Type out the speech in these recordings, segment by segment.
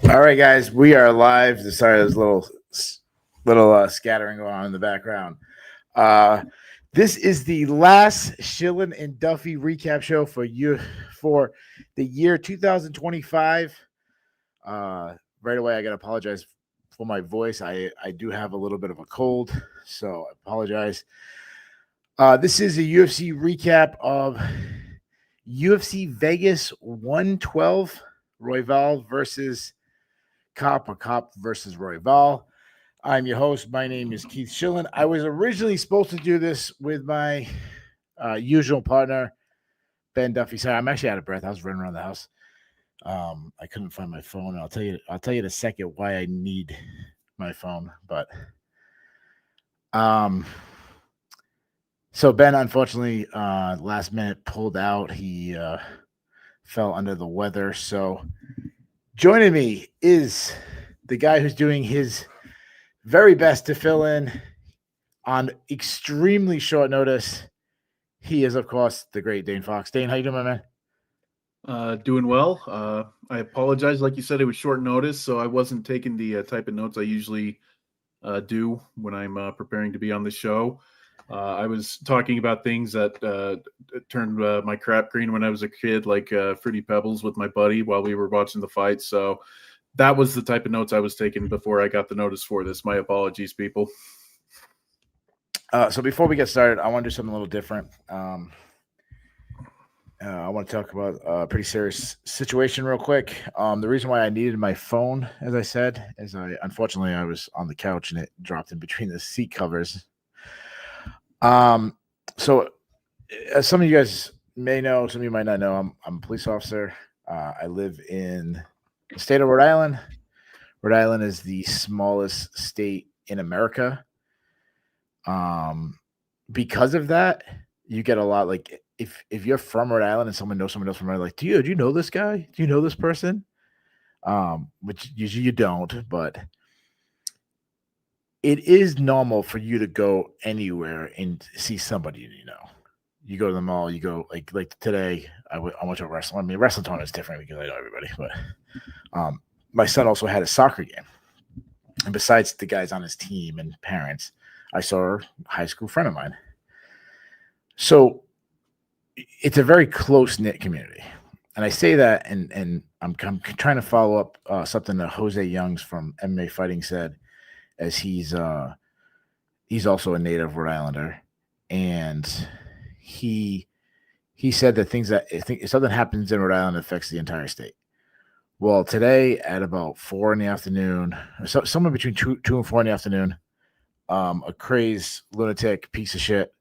All right, guys, we are live. Sorry, there's a little scattering going on in the background. This is the last Shillan and Duffy recap show for the year 2025. Right away, I gotta apologize for my voice. I do have a little bit of a cold, so I apologize. This is a UFC recap of UFC Vegas 112, Royval versus Kape, or Kape versus Royval. I'm your host. My name is Keith Shillan. I was originally supposed to do this with my usual partner, Ben Duffy. Sorry, I'm actually out of breath. I was running around the house. I couldn't find my phone. I'll tell you in a second why I need my phone. But so Ben, unfortunately, last minute pulled out. He fell under the weather. So joining me is the guy who's doing his very best to fill in on extremely short notice. He is, of course, the great Dane Fox. Dane, how you doing, my man? Doing well. I apologize. Like you said, it was short notice, so I wasn't taking the type of notes I usually do when I'm preparing to be on the show. I was talking about things that turned my crap green when I was a kid, like Fruity Pebbles with my buddy while we were watching the fight. So that was the type of notes I was taking before I got the notice for this. My apologies, people. So before we get started, I want to do something a little different. I want to talk about a pretty serious situation real quick. The reason why I needed my phone, as I said, is unfortunately I was on the couch and it dropped in between the seat covers. So as some of you guys may know, some of you might not know, I'm a police officer. I live in the state of Rhode Island. Rhode Island is the smallest state in America. Because of that, you get a lot, like if you're from Rhode Island and someone else from Rhode Island, like, do you know this guy? Do you know this person? Which usually you don't, but it is normal for you to go anywhere and see somebody you know. You go to the mall, you go like today, I went to a wrestling. I mean, wrestling tournament is different because I know everybody, but my son also had a soccer game. And besides the guys on his team and parents, I saw a high school friend of mine. So it's a very close-knit community. And I say that, and I'm trying to follow up something that Jose Youngs from MMA Fighting said, as he's also a native Rhode Islander. And he said that if something happens in Rhode Island, it affects the entire state. Well, today at about 4 in the afternoon, so somewhere between 2 and 4 in the afternoon, a crazed lunatic piece of shit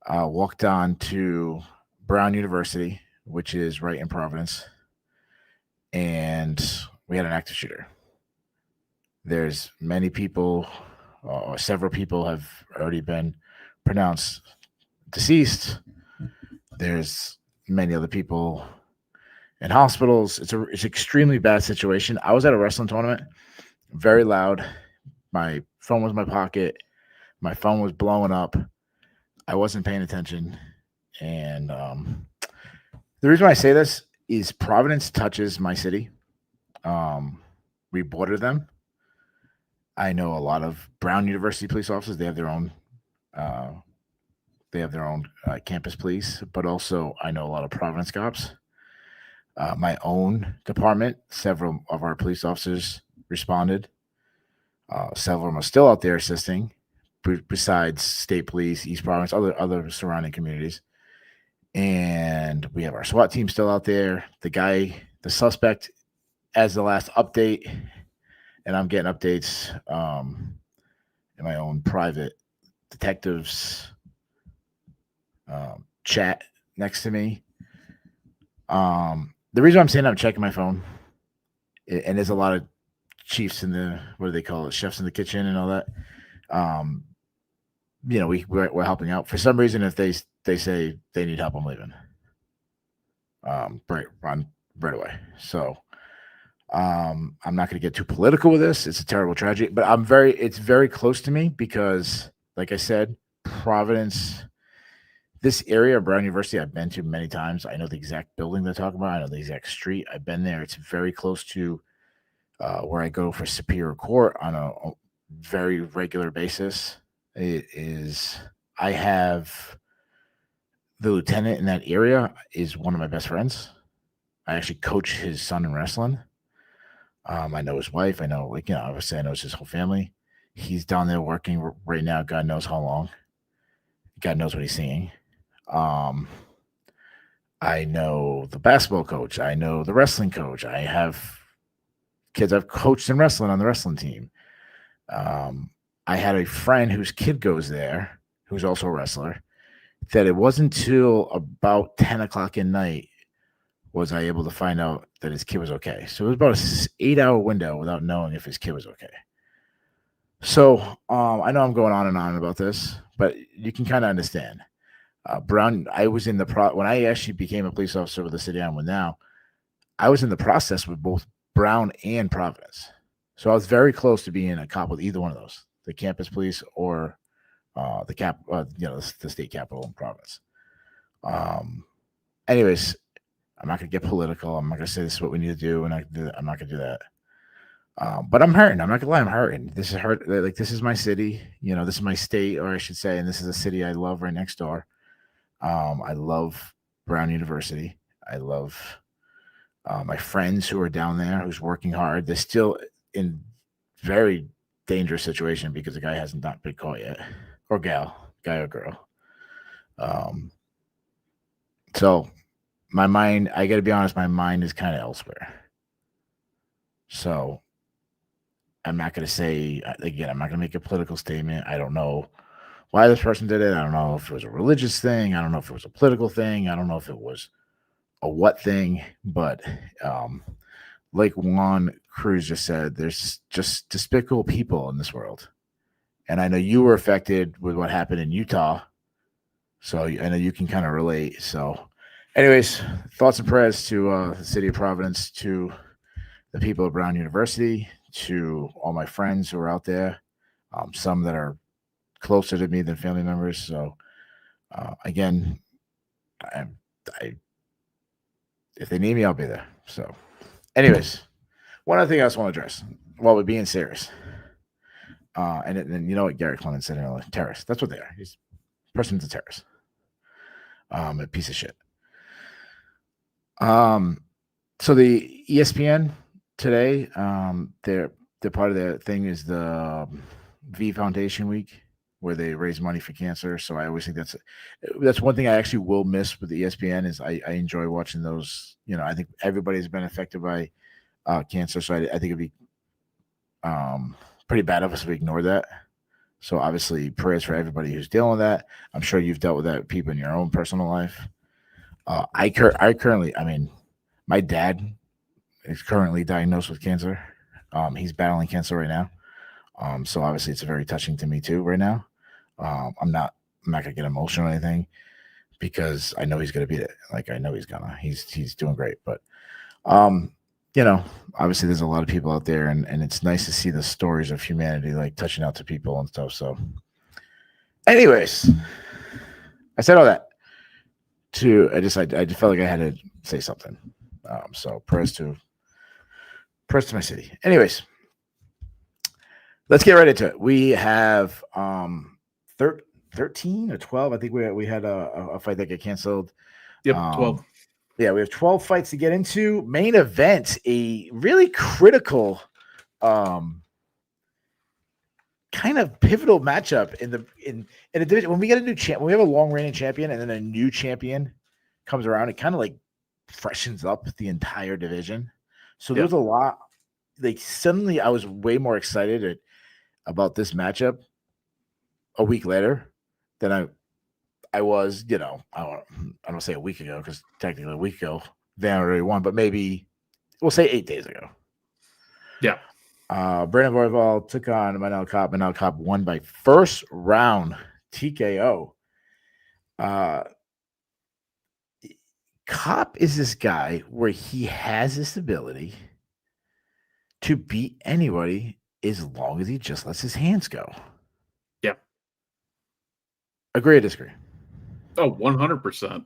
walked on to Brown University, which is right in Providence, and we had an active shooter. There's many people, or several people have already been pronounced deceased. There's many other people in hospitals. It's an extremely bad situation. I was at a wrestling tournament, very loud. My phone was in my pocket. My phone was blowing up. I wasn't paying attention. And the reason why I say this is Providence touches my city. We border them. I know a lot of Brown University police officers. They have their own campus police, but also I know a lot of Providence cops. My own department, several of our police officers responded. Several of them are still out there assisting, besides state police, East Providence, other surrounding communities. And we have our SWAT team still out there. The suspect, as the last update, and I'm getting updates in my own private detectives chat next to me. The reason I'm saying I'm checking my phone, and there's a lot of chiefs in the, what do they call it, chefs in the kitchen and all that. We're helping out. For some reason, if they say they need help, I'm leaving. Right away. So I'm not going to get too political with this. It's a terrible tragedy, but it's very close to me because, like I said, Providence, this area of Brown University, I've been to many times. I know the exact building they're talking about. I know the exact street. I've been there. It's very close to where I go for Superior Court on a very regular basis. It is I have the lieutenant in that area is one of my best friends. I actually coach his son in wrestling. I know his wife. I know, obviously, I know his whole family. He's down there working right now. God knows how long. God knows what he's seeing. I know the basketball coach. I know the wrestling coach. I have kids I've coached in wrestling on the wrestling team. I had a friend whose kid goes there, who's also a wrestler, that it wasn't until about 10 o'clock at night was I able to find out that his kid was okay. So it was about an 8-hour window without knowing if his kid was okay. So I know I'm going on and on about this, but you can kind of understand. Brown, I was in when I actually became a police officer with the city I'm with now, I was in the process with both Brown and Providence. So I was very close to being a cop with either one of those, the campus police or the state capitol in Providence. Anyways, I'm not going to get political. I'm not going to say this is what we need to do, and I'm not going to do that. But I'm hurting. I'm not going to lie. I'm hurting. This is hurt. Like, this is my city. This is my state, or I should say, and this is a city I love right next door. I love Brown University. I love my friends who are down there, who's working hard. They're still in very dangerous situation because the guy hasn't not been caught yet, or guy or girl. So my mind, I got to be honest, my mind is kind of elsewhere. So I'm not going to say, again, I'm not going to make a political statement. I don't know why this person did it. I don't know if it was a religious thing. I don't know if it was a political thing. I don't know if it was a what thing. But like Juan Cruz just said, there's just despicable people in this world. And I know you were affected with what happened in Utah. So I know you can kind of relate. So anyways, thoughts and prayers to the city of Providence, to the people of Brown University, to all my friends who are out there, some that are closer to me than family members. So again, if they need me, I'll be there. So anyways, one other thing I just want to address while we're being serious. And then you know what Gary Clemens said earlier, terrorist. That's what they are. He's person's a terrorist. A piece of shit. So the ESPN today, they're part of their thing is the V Foundation Week, where they raise money for cancer. So I always think that's one thing I actually will miss with the ESPN is I enjoy watching those. I think everybody's been affected by cancer, so I think it'd be pretty bad of us if we ignore that. So obviously, prayers for everybody who's dealing with that. I'm sure you've dealt with that, people in your own personal life. I currently, my dad is currently diagnosed with cancer. He's battling cancer right now. So obviously, it's very touching to me too right now. I'm not gonna get emotional or anything because I know he's gonna beat it. Like I know he's doing great. But obviously there's a lot of people out there, and it's nice to see the stories of humanity like touching out to people and stuff. So anyways, I said all that I just felt like I had to say something. So prayers to my city. Anyways, let's get right into it. We have 13 or 12. I think we had a fight that got canceled. Yep, 12. Yeah, we have 12 fights to get into. Main event, a really critical, kind of pivotal matchup in a division. When we get a new champ, when we have a long reigning champion, and then a new champion comes around, it kind of like freshens up the entire division. So there's a lot. Like suddenly, I was way more excited about this matchup a week later than I was, I don't say a week ago because technically a week ago Van already won, but maybe we'll say 8 days ago. Yeah. Brandon Royval took on Manel Kape. Manel Kape won by first round TKO. Kape is this guy where he has this ability to beat anybody as long as he just lets his hands go. Yeah. Agree or disagree? Oh, 100%.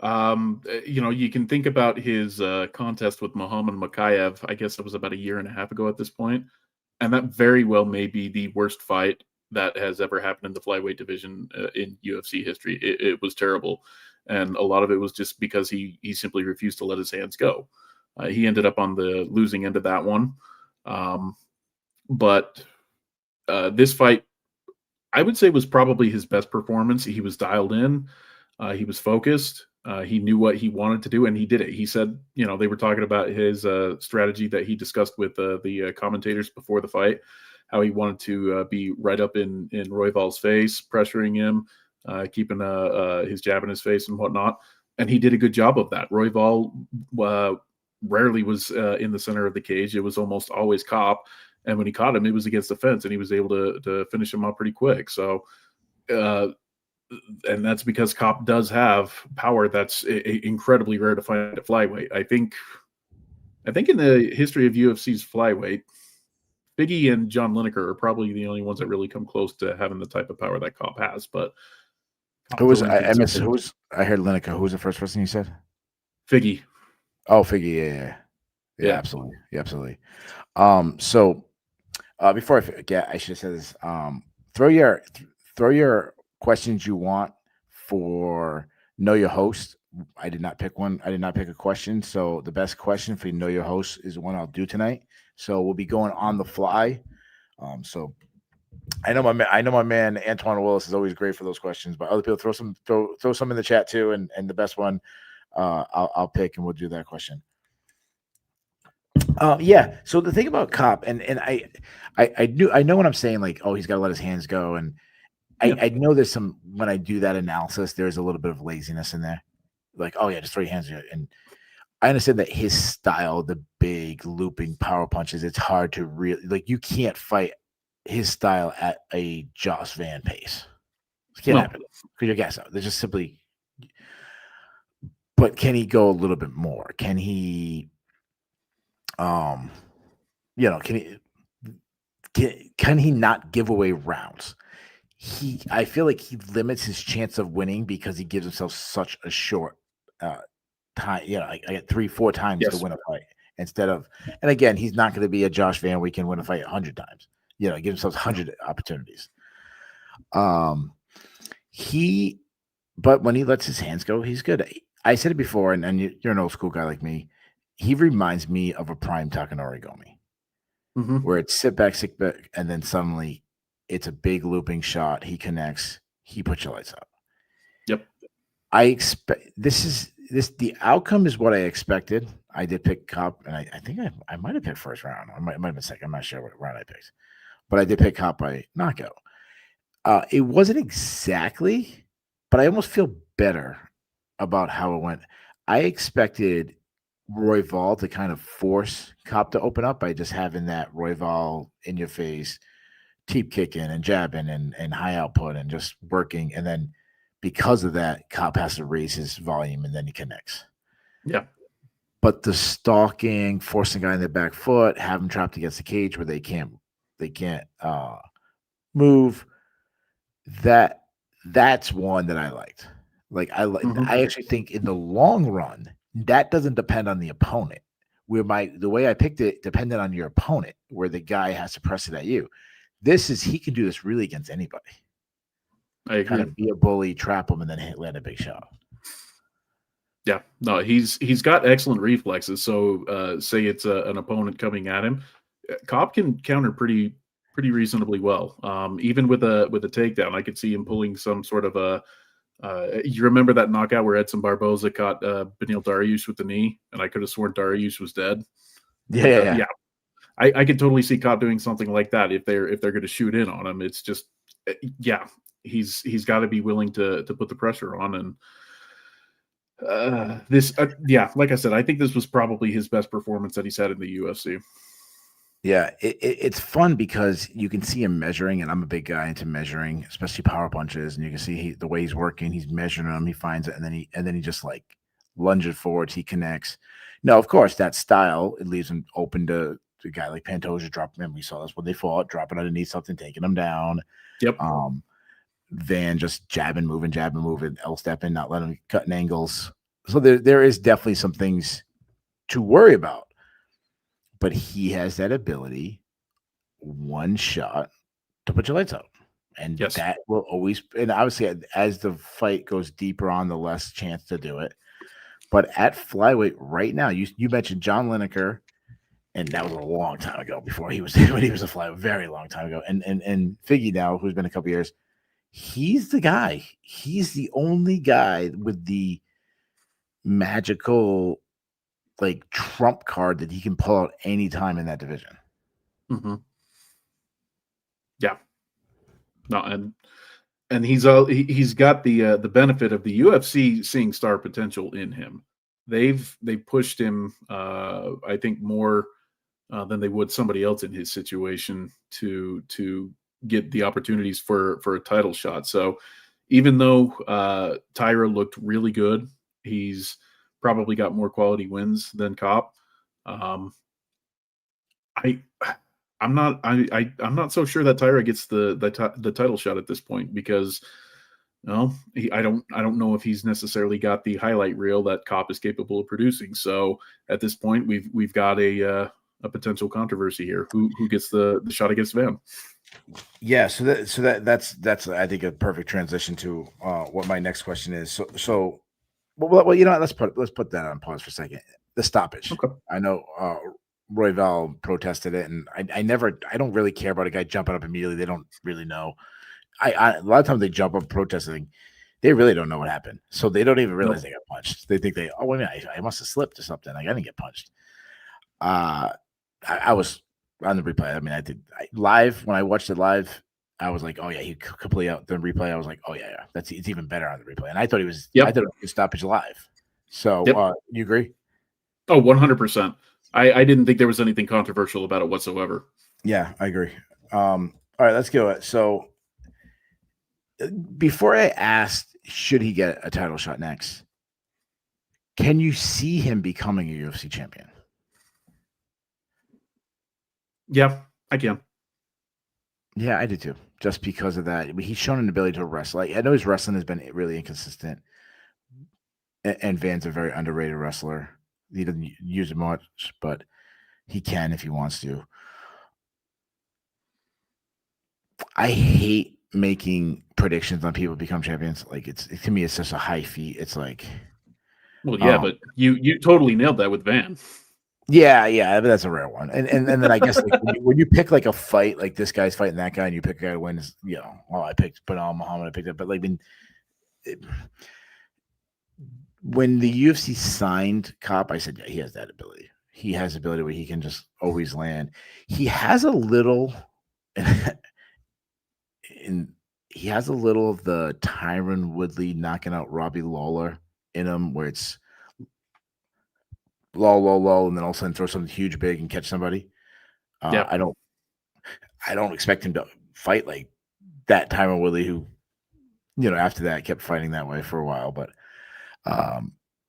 You can think about his contest with Muhammad Makayev. I guess it was about a year and a half ago at this point, and that very well may be the worst fight that has ever happened in the flyweight division in UFC history. It was terrible, and a lot of it was just because he simply refused to let his hands go. He ended up on the losing end of that one, but this fight, I would say, was probably his best performance. He was dialed in. He was focused. He knew what he wanted to do, and he did it. He said, they were talking about his strategy that he discussed with the commentators before the fight, how he wanted to be right up in Royval's face, pressuring him, keeping his jab in his face and whatnot. And he did a good job of that. Royval rarely was in the center of the cage. It was almost always Kape. And when he caught him, it was against the fence, and he was able to finish him up pretty quick. So, and that's because Kape does have power that's incredibly rare to find at flyweight. I think in the history of UFC's flyweight, Biggie and John Lineker are probably the only ones that really come close to having the type of power that Kape has. But who was I missed? Who was I heard Lineker? Who was the first person you said? Figgy. Oh, Figgy. Yeah, absolutely. Yeah, absolutely. So before I forget, I should have said this. Throw your questions you want for Know Your Host. I did not pick one. I did not pick a question. So the best question for Know Your Host is the one I'll do tonight. So we'll be going on the fly. So I know my man Antoine Willis is always great for those questions, but other people throw some in the chat too, and the best one I'll pick, and we'll do that question. Yeah. So the thing about Kape, and I know what I'm saying, like, oh, he's got to let his hands go, and I know there's some, when I do that analysis, there's a little bit of laziness in there, like, oh yeah, just throw your hands in. And I understand that his style, the big looping power punches, it's hard to really, like, you can't fight his style at a Joss Van pace. It can't happen because your gas out. They're just simply. But can he go a little bit more? Can he? Can he not give away rounds? I feel like he limits his chance of winning because he gives himself such a short time. I get 3-4 times to win a fight instead of, and again, he's not going to be a Josh Van where he can win a fight 100 times. Give himself 100 opportunities. But when he lets his hands go, he's good. I said it before, and you're an old school guy like me. He reminds me of a prime Takanori Gomi, where it's sit back, and then suddenly it's a big looping shot. He connects. He puts your lights out. Yep. I expect the outcome is what I expected. I did pick Kape, and I think I might have picked first round. I might have been second. I'm not sure what round I picked, but I did pick Kape by knockout. It wasn't exactly, but I almost feel better about how it went. I expected Royval to kind of force Kape to open up by just having that Royval in your face, teep kicking and jabbing and high output and just working. And then because of that, Kape has to raise his volume and then he connects. Yeah. But the stalking, forcing a guy in the back foot, have him trapped against the cage where they can't move. That's one that I liked. I actually think in the long run, that doesn't depend on the opponent. The way I picked it depended on your opponent, where the guy has to press it at you. He can do this really against anybody. I agree. Kind of be a bully, trap him, and then land a big shot. Yeah, no, he's got excellent reflexes. So say it's an opponent coming at him, Kape can counter pretty reasonably well. Even with a takedown, I could see him pulling some sort of a. You remember that knockout where Edson Barboza caught Beneil Dariush with the knee, and I could have sworn Dariush was dead. Yeah. I could totally see Kape doing something like that if they're going to shoot in on him. It's just, he's got to be willing to put the pressure on. And like I said, I think this was probably his best performance that he's had in the UFC. Yeah, it's fun because you can see him measuring, and I'm a big guy into measuring, especially power punches. And you can see the way he's working. He's measuring them. He finds it, and then he just like lunges forwards. He connects. Now, of course, that style, it leaves him open to a guy like Pantoja dropping him. We saw this when they fought, dropping underneath something, taking him down. Yep. Van just jabbing, moving, L-stepping, not letting him cutting angles. So there is definitely some things to worry about, but he has that ability, one shot to put your lights out. And Yes. that will always, and obviously as the fight goes deeper on, the less chance to do it. But at flyweight right now, you mentioned John Lineker, and that was a long time ago before he was when he was a flyweight, very long time ago. And Figgy now, who's been a couple years, he's the guy. He's the only guy with the magical like trump card that he can pull out anytime in that division. Mm-hmm. Yeah. No, and he's got the benefit of the UFC seeing star potential in him. They've pushed him, I think, more than they would somebody else in his situation to get the opportunities for a title shot. So even though Tyra looked really good, he's probably got more quality wins than Kape. I'm not so sure that Tyra gets the title shot at this point because I don't know if he's necessarily got the highlight reel that Kape is capable of producing. So at this point, we've got a potential controversy here. Who gets the shot against Van? Yeah, so that's I think a perfect transition to what my next question is. Well, you know, let's put that on pause for a second. The stoppage. Okay. I know Royval protested it, and I don't really care about a guy jumping up immediately. They don't really know. A lot of times they jump up protesting, they really don't know what happened, so they don't even realize they got punched. They think wait a minute, I must have slipped or something. Like I didn't get punched. I was on the replay. I mean, I did live when I watched it live. I was like, oh yeah, he completely out the replay. I was like, oh yeah, it's even better on the replay. And I thought he was. Yep. I thought it was stoppage live. So you agree? Oh, 100%. I didn't think there was anything controversial about it whatsoever. Yeah, I agree. All right, let's go. So before I asked, should he get a title shot next? Can you see him becoming a UFC champion? Yeah, I can. Yeah, I do too. Just because of that, he's shown an ability to wrestle. Like, I know his wrestling has been really inconsistent, and Van's a very underrated wrestler. He doesn't use it much, but he can if he wants to. I hate making predictions on people become champions. Like to me, it's just a high feat. It's like, well, yeah, but you totally nailed that with Van. Yeah, but that's a rare one. And then I guess like when you pick like a fight, like this guy's fighting that guy, and you pick a guy to win, you know, I picked Banal Muhammad, I picked it, but like when the UFC signed Kape, I said, yeah, he has that ability. He has the ability where he can just always land. He has a little, he has a little of the Tyron Woodley knocking out Robbie Lawler in him, where it's low, and then all of a sudden throw something huge, big, and catch somebody. Yeah. I don't expect him to fight like that Tyron Woodley, who, you know, after that kept fighting that way for a while. But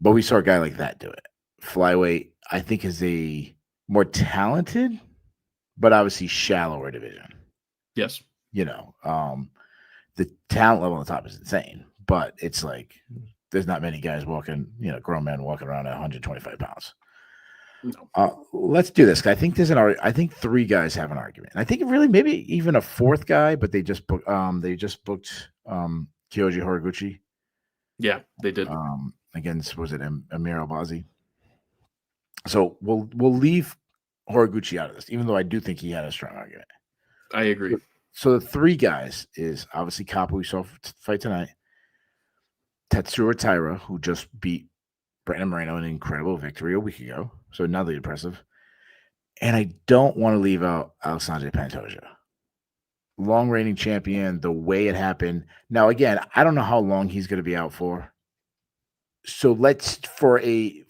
we saw a guy like that do it. Flyweight, I think, is a more talented, but obviously shallower division. Yes. You know, the talent level on the top is insane, but it's like there's not many guys walking, you know, grown men walking around at 125 pounds. No. Let's do this. I think I think three guys have an argument. And I think really maybe even a fourth guy, but they just booked Kyoji Horiguchi. Yeah, they did. Against, was it Amir Albazi? So we'll leave Horiguchi out of this, even though I do think he had a strong argument. I agree. So the three guys is obviously Kape, we saw fight tonight. Tatsuro Taira, who just beat Brandon Moreno in an incredible victory a week ago. So another impressive. And I don't want to leave out Alexandre Pantoja. Long reigning champion, the way it happened. Now, again, I don't know how long he's going to be out for. So let's, we're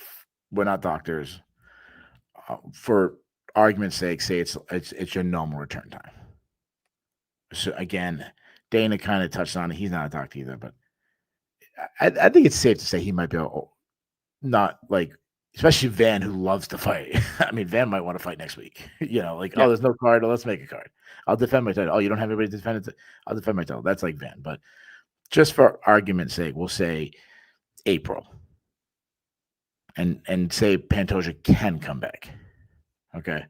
not doctors. For argument's sake, say it's your normal return time. So again, Dana kind of touched on it. He's not a doctor either, but I think it's safe to say he might be not like, especially Van, who loves to fight. I mean, Van might want to fight next week. You know, like, oh, there's no card. Let's make a card. I'll defend my title. Oh, you don't have anybody to defend it? I'll defend my title. That's like Van. But just for argument's sake, we'll say April. and say Pantoja can come back. Okay.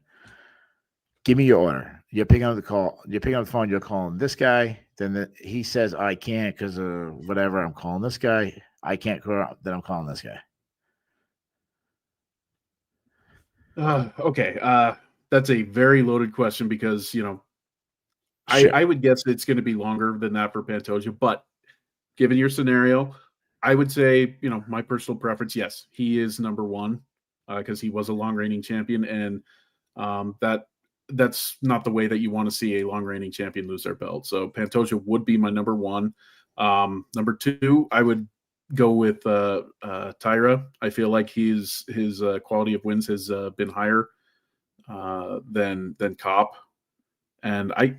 Give me your order. You're picking up the call. You're picking up the phone. You're calling this guy. Then he says, I can't because of whatever. I'm calling this guy. I can't call. Then I'm calling this guy. Okay. That's a very loaded question because, Sure. I would guess it's going to be longer than that for Pantoja. But given your scenario, I would say, my personal preference, yes, he is number one because he was a long reigning champion. And that's not the way that you want to see a long reigning champion lose their belt. So Pantoja would be my number one. Number two, I would go with Tyra. I feel like his quality of wins has been higher than Kape. And I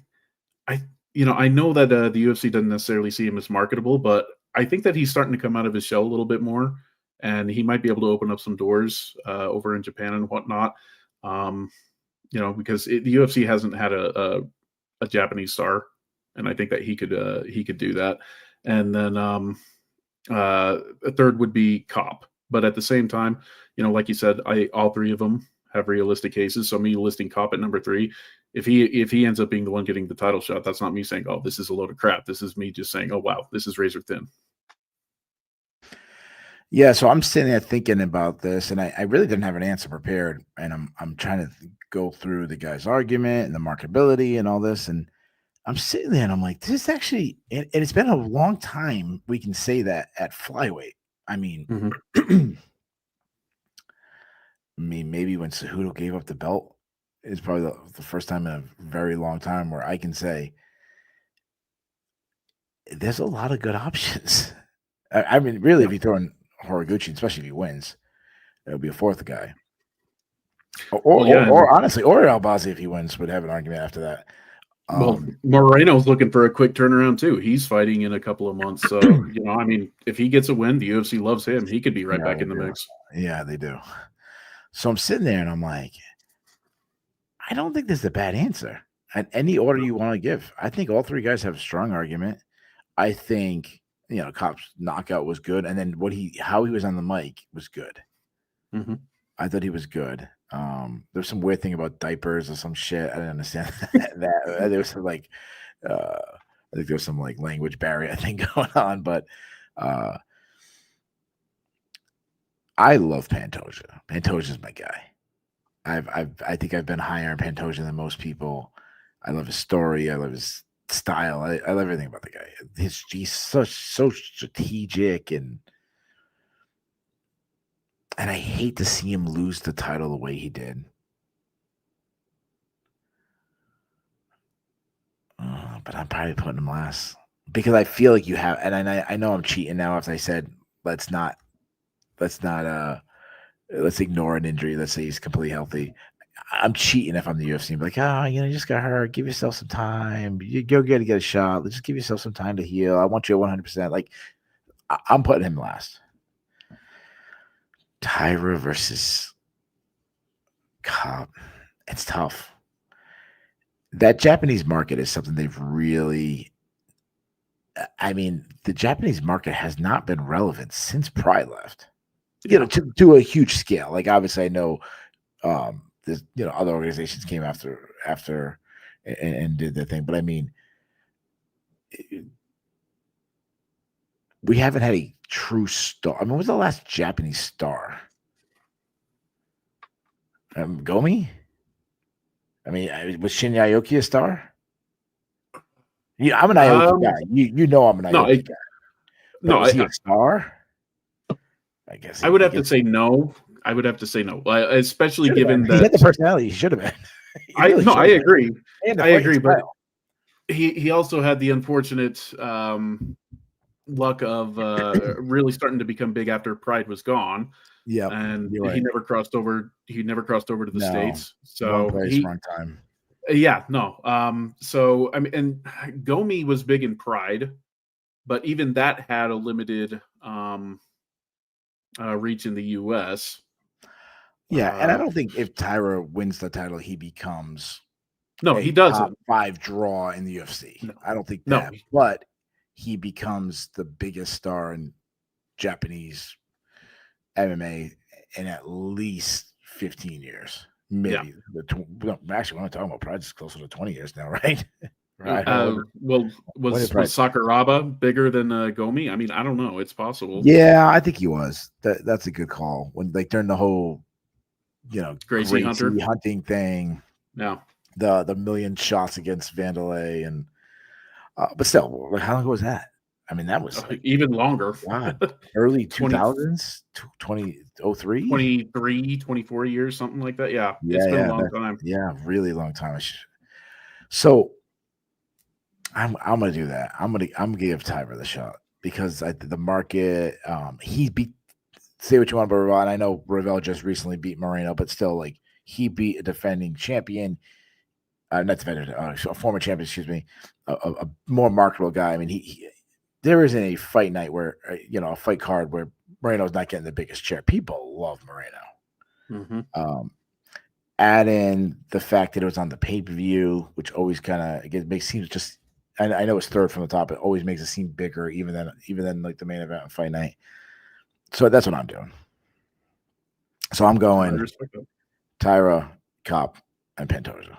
know that the UFC doesn't necessarily see him as marketable, but I think that he's starting to come out of his shell a little bit more, and he might be able to open up some doors over in Japan and whatnot. Because the UFC hasn't had a Japanese star, and I think that he could do that. And then a third would be Kape. But at the same time, like you said, all three of them have realistic cases. So me listing Kape at number 3, if he ends up being the one getting the title shot, that's not me saying, oh, this is a load of crap. This is me just saying, oh wow, this is razor thin. Yeah, so I'm sitting there thinking about this, and I really didn't have an answer prepared, and I'm trying to go through the guy's argument and the marketability and all this, and I'm sitting there and I'm like, this is actually, and it's been a long time we can say that at flyweight. I mean, maybe when Cejudo gave up the belt is probably the first time in a very long time where I can say there's a lot of good options. I mean, really, if you throw in Horiguchi, especially if he wins, it'll be a fourth guy. Or honestly, or Albazi, if he wins, would have an argument after that. Moreno's looking for a quick turnaround too. He's fighting in a couple of months, so I mean, if he gets a win, the UFC loves him. He could be right back in the mix. Yeah, they do. So I'm sitting there and I'm like, I don't think there's a bad answer at any order you want to give. I think all three guys have a strong argument. I think Kape's knockout was good, and then how he was on the mic was good. Mm-hmm. I thought he was good. There's some weird thing about diapers or some shit. I didn't understand that. There was some I think there was some language barrier thing going on, but I love Pantoja. Pantoja's my guy. I think I've been higher on Pantoja than most people. I love his story. I love his style. I love everything about the guy. He's so strategic and I hate to see him lose the title the way he did. But I'm probably putting him last because I feel like you have, and I know I'm cheating now after I said let's ignore an injury. Let's say he's completely healthy. I'm cheating if I'm the UFC. I'm like, you just got hurt. Give yourself some time. You go get a shot. Let's just give yourself some time to heal. I want you at 100%. I'm putting him last. Tyra versus Kape. It's tough. That Japanese market is something they've really. I mean, the Japanese market has not been relevant since Pride left. To a huge scale. Obviously, I know there's other organizations came after and did their thing, but I mean, we haven't had a true star. I mean, what was the last Japanese star? Gomi? I mean, was Shin Aoki a star? Yeah, I'm an Aoki guy. You know I'm an Aoki guy. But is he a star? I guess I would have to say no. Especially given that he had the personality. He should have been. I agree. I agree, but he also had the unfortunate luck of really starting to become big after Pride was gone. Yeah, and he never crossed over. He never crossed over to the States. So wrong place, wrong time. Yeah, no. So I mean, and Gomi was big in Pride, but even that had a limited reach in the U.S. Yeah, and I don't think if Tyra wins the title, he becomes he doesn't top 5 draw in the UFC. No. I don't think that, but he becomes the biggest star in Japanese MMA in at least 15 years. Maybe. Actually, when I'm talking about Pride, it's closer to 20 years now, right? Right. Well, was Sakuraba bigger than Gomi? I mean, I don't know. It's possible. Yeah, I think he was. That's a good call. When like during the whole, Gracie hunting thing. Yeah. The million shots against Vanderlei and but still, like, how long ago was that? I mean, that was like, even longer. God, early 2000s, 2003, 23, 24 years, something like that. Yeah, it's been a long time. Yeah, really long time. So I'm gonna do that. I'm gonna give Tyra the shot because the market. He beat. Say what you want about Royval, and I know Royval just recently beat Moreno, but still, like, he beat a defending champion. Not defending, a former champion. Excuse me, a more marketable guy. I mean, there isn't a fight night where a fight card where Moreno's not getting the biggest chair. People love Moreno. Mm-hmm. Add in the fact that it was on the pay-per-view, which always kind of makes seems just. I know it's third from the top. It always makes it seem bigger, even than like the main event on fight night. So that's what I'm doing. So I'm going Tyra, Kape, and Pantoja.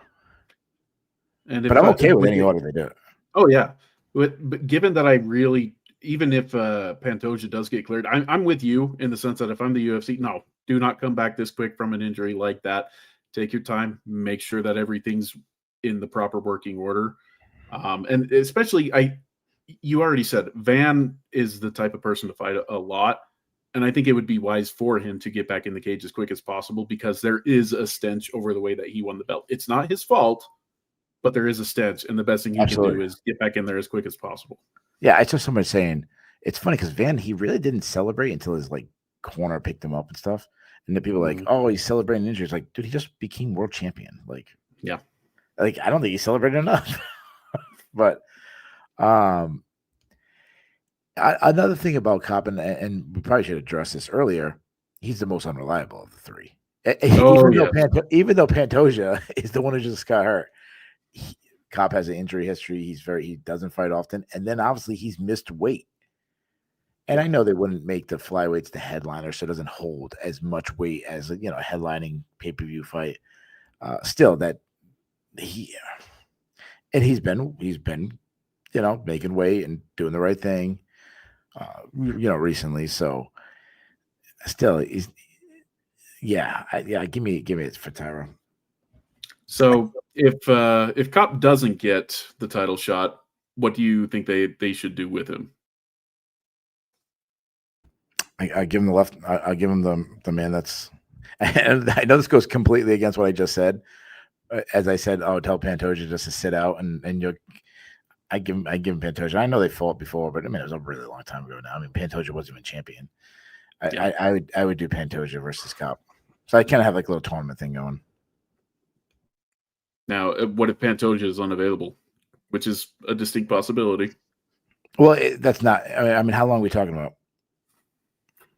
But I'm okay with any order they do. Oh yeah, but given that I really, even if Pantoja does get cleared, I'm with you in the sense that if I'm the UFC, no, do not come back this quick from an injury like that. Take your time, make sure that everything's in the proper working order. And especially, you already said Van is the type of person to fight a lot. And I think it would be wise for him to get back in the cage as quick as possible because there is a stench over the way that he won the belt. It's not his fault, but there is a stench. And the best thing he can do is get back in there as quick as possible. Yeah, I saw somebody saying, it's funny because Van, he really didn't celebrate until his like corner picked him up and stuff. And then people are like, oh, he's celebrating injuries. Like, dude, he just became world champion. Like, yeah. Like, I don't think he celebrated enough. But another thing about Kape, and we probably should address this earlier, he's the most unreliable of the three. Even though Pantoja is the one who just got hurt, Kape has an injury history. He doesn't fight often, and then obviously he's missed weight. And I know they wouldn't make the flyweights the headliner, so it doesn't hold as much weight as a headlining pay-per-view fight. Still, that he's been making weight and doing the right thing. Recently. So still, give me it for Tyra. So if Kape doesn't get the title shot, what do you think they should do with him? I give him the left. I give him the man that's. And I know this goes completely against what I just said. As I said, tell Pantoja just to sit out, and you'll. I give him Pantoja. I know they fought before, but I mean it was a really long time ago now. I mean Pantoja wasn't even champion. I would do Pantoja versus Kape. So I kind of have like a little tournament thing going. Now, what if Pantoja is unavailable, which is a distinct possibility? Well, that's not. I mean, how long are we talking about?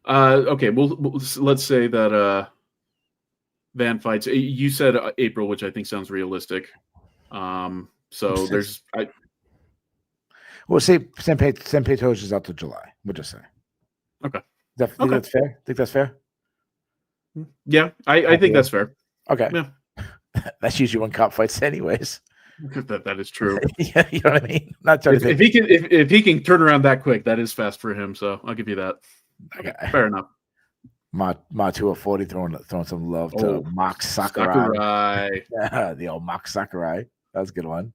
Okay, well, let's say that Van fights. You said April, which I think sounds realistic. So there's. Well, say Pantoja is out to July. We'll just say. Okay. Think that's fair? Think that's fair? Yeah, I think that's fair. Okay. Yeah. That's usually when Kape fights, anyways. That is true. Yeah, you know what I mean. Not trying to think. If he can turn around that quick, that is fast for him. So I'll give you that. Okay, fair enough. Matu 40 throwing some love to Max Sakurai. Yeah, the old Max Sakurai. That was a good one.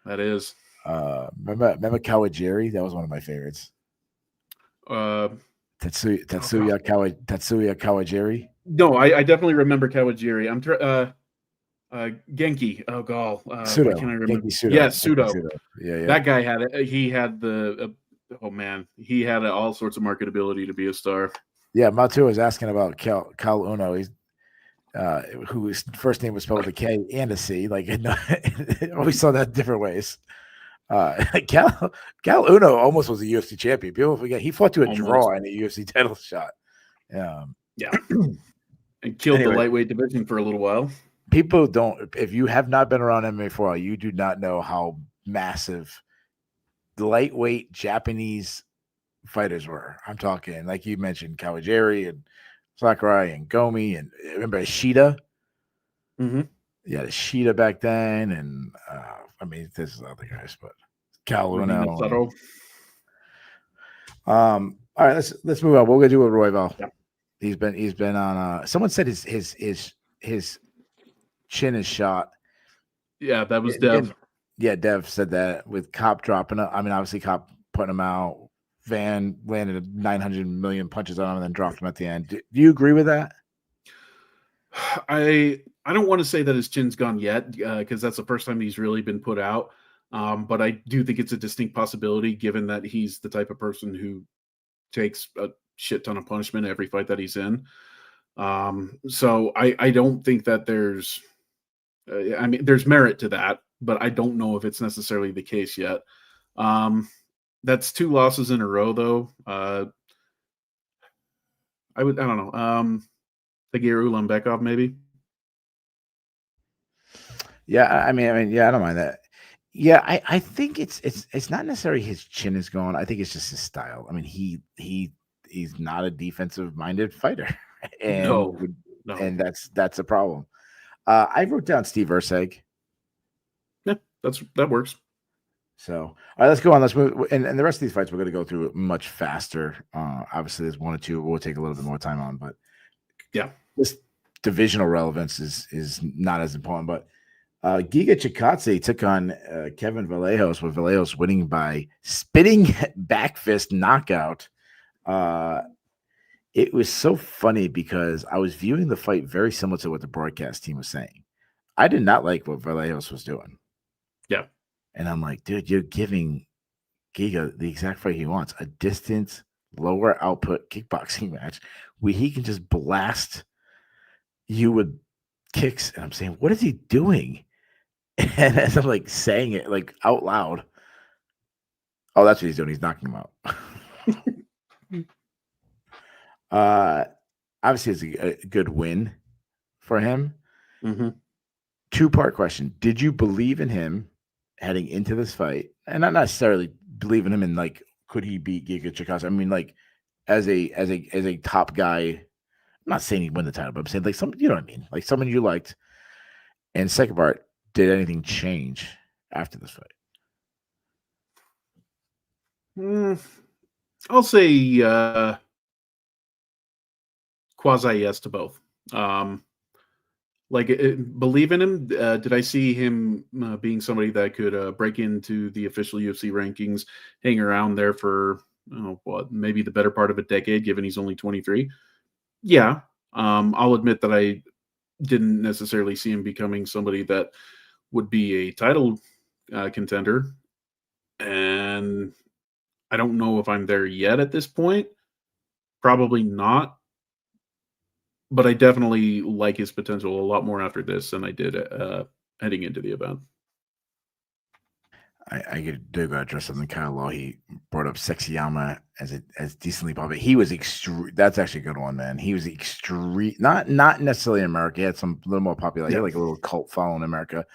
That is. Remember Kawajiri? That was one of my favorites. Tatsuya Kawajiri. No, I definitely remember Kawajiri. Genki. Oh god. Sudo. Can I remember? Genki Sudo. Yeah, Sudo. Yeah. That guy had it. He had he had all sorts of marketability to be a star. Yeah, Matu was asking about Cal Uno. He's whose first name was spelled with a K and a C. Like, we saw that different ways. Cal Uno almost was a UFC champion. People forget he fought to a draw in a UFC title shot. Yeah, and killed the lightweight division for a little while. People don't. If you have not been around MMA for a while, you do not know how massive the lightweight Japanese fighters were. I'm talking, like you mentioned, Kawajiri and Sakurai and Gomi, and remember Ishida? Mm-hmm. Yeah, Ishida back then, and I mean, there's other guys, but Cal Maybe Lunel. Masato. All right, let's move on. What we're gonna do with Royval. Yeah. He's been on. Someone said his chin is shot. Yeah, that was Dev. Yeah, Dev said that with Kape dropping up. I mean, obviously Kape putting him out. Van landed 900 million punches on him and then dropped him at the end. Do you agree with that? I don't want to say that his chin's gone yet because that's the first time he's really been put out. But I do think it's a distinct possibility given that he's the type of person who takes a shit ton of punishment every fight that he's in. So I don't think that there's I mean, there's merit to that, but I don't know if it's necessarily the case yet. That's 2 losses in a row, though. I don't know. Tagir Ulanbekov, maybe. Yeah, I mean, yeah, I don't mind that. Yeah, I think it's not necessarily his chin is gone. I think it's just his style. I mean, he's not a defensive minded fighter, and No. and that's a problem. I wrote down Steve Erceg. Yeah, that works. So, all right, let's go on. Let's move. And the rest of these fights we're going to go through much faster. Obviously, there's 1 or 2 we'll take a little bit more time on, but yeah, this divisional relevance is not as important. But Giga Chikadze took on Kevin Vallejos, with Vallejos winning by spinning back fist knockout. It was so funny because I was viewing the fight very similar to what the broadcast team was saying. I did not like what Vallejos was doing. Yeah. And I'm like, dude, you're giving Giga the exact fight he wants, a distance, lower output kickboxing match where he can just blast you with kicks. And I'm saying, what is he doing? And as I'm like saying it like out loud, oh, that's what he's doing. He's knocking him out. Obviously, it's a good win for him. Mm-hmm. 2-part question: did you believe in him heading into this fight, and not necessarily believe in him in like could he beat Giga Chikadze? I mean, like as a top guy. I'm not saying he win the title, but I'm saying like some, you know what I mean, like someone you liked. And second part, did anything change after this fight? I'll say quasi yes to both. Believe in him. Did I see him being somebody that could break into the official UFC rankings, hang around there for maybe the better part of a decade, given he's only 23? Yeah. I'll admit that I didn't necessarily see him becoming somebody that would be a title contender, and I don't know if I'm there yet at this point. Probably not. But I definitely like his potential a lot more after this than I did heading into the event. I do got to address something. Kyle Law, he brought up Sexyama as decently popular. He was extreme. That's actually a good one, man. He was extreme. Not necessarily in America. He had some little more popular. He had like a little cult following in America,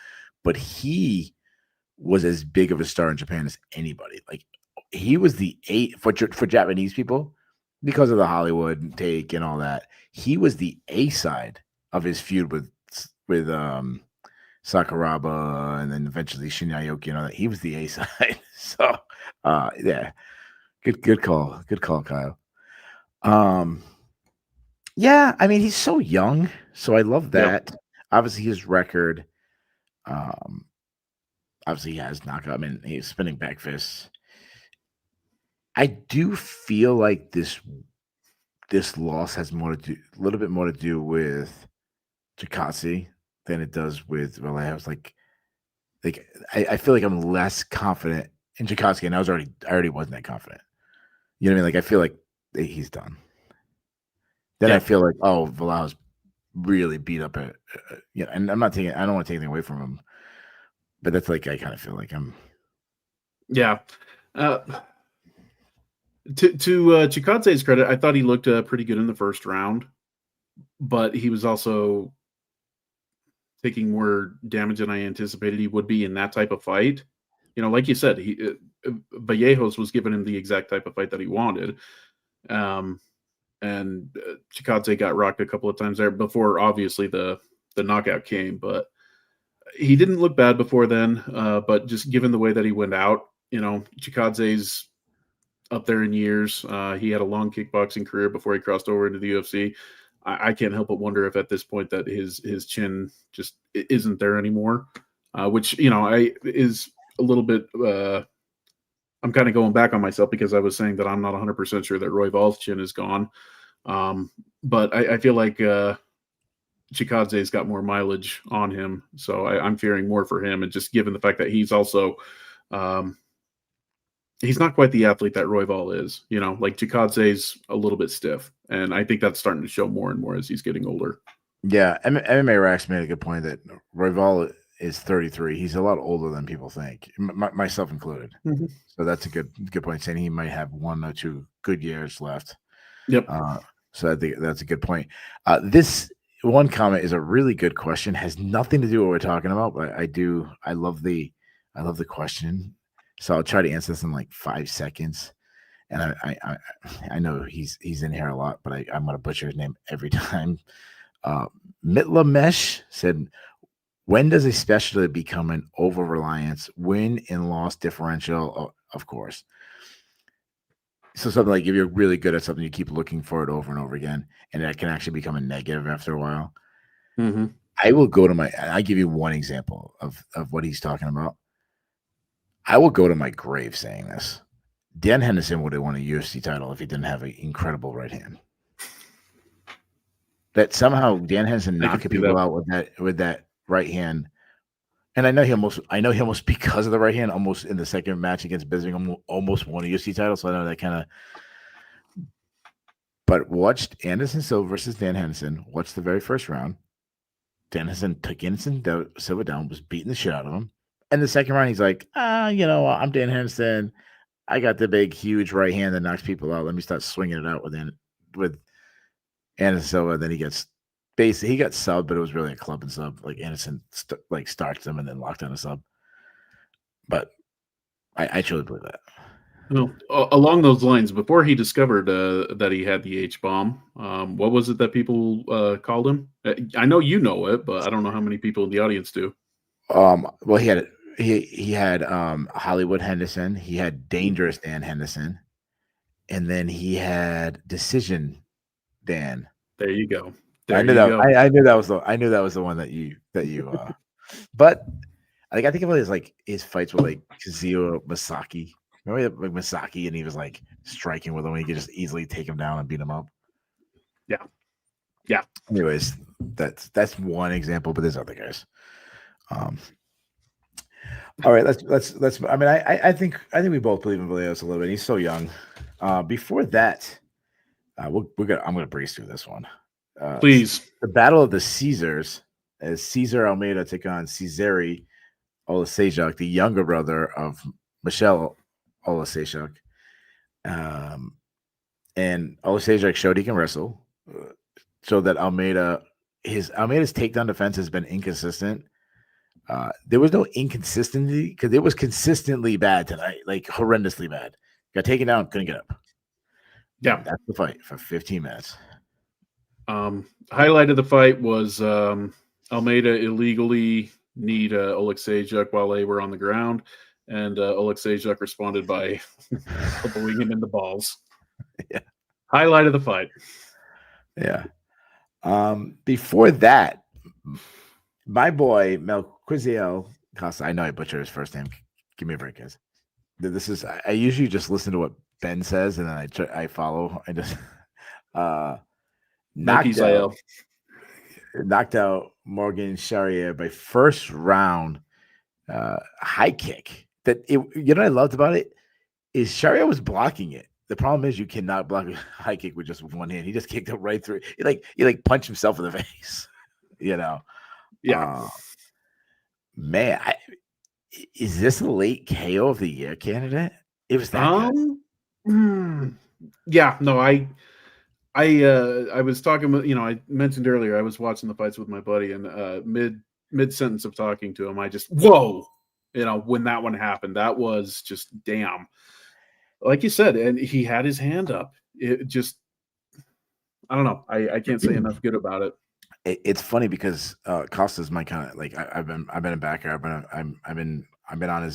but he was as big of a star in Japan as anybody. Like he was the for Japanese people because of the Hollywood take and all that. He was the A side of his feud with Sakuraba and then eventually Shinya Aoki and all that. He was the A side. So yeah. Good call. Good call, Kyle. Yeah, I mean he's so young, so I love that. Yep. Obviously his record. Obviously he has knockout. I mean, he's spinning back fists. I do feel like this loss has a little bit more to do with Chikadze than it does with Vallejos. Like I feel like I'm less confident in Chikadze, and I already wasn't that confident. You know what I mean? Like I feel like he's done. Then I feel like Vallejos really beat up and I don't want to take anything away from him, but that's like I kind of feel like I'm. Yeah. To Chikadze's credit, I thought he looked pretty good in the first round, but he was also taking more damage than I anticipated he would be in that type of fight. You know, like you said, Vallejos was giving him the exact type of fight that he wanted. and Chikadze got rocked a couple of times there before, obviously, the knockout came. But he didn't look bad before then. But just given the way that he went out, Chikadze's up there in years. He had a long kickboxing career before he crossed over into the UFC. I can't help but wonder if at this point that his chin just isn't there anymore, which is a little bit. I'm kind of going back on myself because I was saying that I'm not 100% sure that Royval's chin is gone, but I feel like Chikadze's got more mileage on him, so I'm fearing more for him. And just given the fact that he's also he's not quite the athlete that Royval is, like Chikadze's a little bit stiff, and I think that's starting to show more and more as he's getting older. Yeah, MMA Rax made a good point that Royval is 33. He's a lot older than people think, myself included. Mm-hmm. So that's a good point, saying he might have 1 or 2 good years left. Yep. So I think that's a good point. This one comment is a really good question. Has nothing to do with what we're talking about, but I love the question. So I'll try to answer this in like 5 seconds. And I know he's in here a lot, but I'm gonna butcher his name every time. Mitla Mesh said, when does a specialty become an over-reliance? Win and loss differential, of course. So something like if you're really good at something, you keep looking for it over and over again, and that can actually become a negative after a while. Mm-hmm. I give you one example of what he's talking about. I will go to my grave saying this. Dan Henderson would have won a UFC title if he didn't have an incredible right hand. That somehow Dan Henderson knocking people out with that right hand. And I know he almost because of the right hand, almost in the second match against Bisping, almost won a UFC title. So I know that kind of. But watched Anderson Silva versus Dan Henderson. Watched the very first round. Dan Henderson took Anderson Silva down, was beating the shit out of him. And the second round, he's like, I'm Dan Henderson. I got the big, huge right hand that knocks people out. Let me start swinging it out with Anderson Silva. Then he got subbed, but it was really a club and sub. Like Anderson starts him and then locked down a sub. But I truly believe that. Well, along those lines, before he discovered that he had the H-bomb, what was it that people called him? I know you know it, but I don't know how many people in the audience do. Well, he had Hollywood Henderson. He had Dangerous Dan Henderson, and then he had Decision Dan. There you go. I knew that was the one that you but I think of it as like his fights with like Kazuo Masaki. Remember like Masaki, and he was like striking with him, and he could just easily take him down and beat him up. Yeah. Anyways, that's one example, but there's other guys. All right, let's. I mean, I think we both believe in Villegas a little bit. He's so young. Before that, I'm gonna breeze through this one. Please. The Battle of the Caesars, as Cesar Almeida take on Cezary Olasejuk, the younger brother of Michelle Olasejuk. And Olasejuk showed he can wrestle, so that Almeida's takedown defense has been inconsistent. There was no inconsistency because it was consistently bad tonight, like horrendously bad. Got taken down, couldn't get up. Yeah, that's the fight for 15 minutes. Highlight of the fight was Almeida illegally kneed Olasejuk while they were on the ground, and Olasejuk responded by elbowing him in the balls. Yeah. Highlight of the fight. Yeah. Before that, my boy Melquiziel Costa. I know I butchered his first name. Give me a break, guys. This is. I usually just listen to what Ben says, and then I follow. I just knocked out Morgan Charrier by first round high kick. What I loved about it is Charrier was blocking it. The problem is you cannot block a high kick with just one hand. He just kicked it right through. He punched himself in the face. Yeah. Man, is this a late KO of the year candidate? It was that good. Yeah, no, I was talking with, I mentioned earlier I was watching the fights with my buddy, and mid sentence of talking to him, I just whoa, when that one happened, that was just damn. Like you said, and he had his hand up. It just I don't know. I can't say enough good about it. It's funny because Costa's my kind of like I've been a backer. I've been on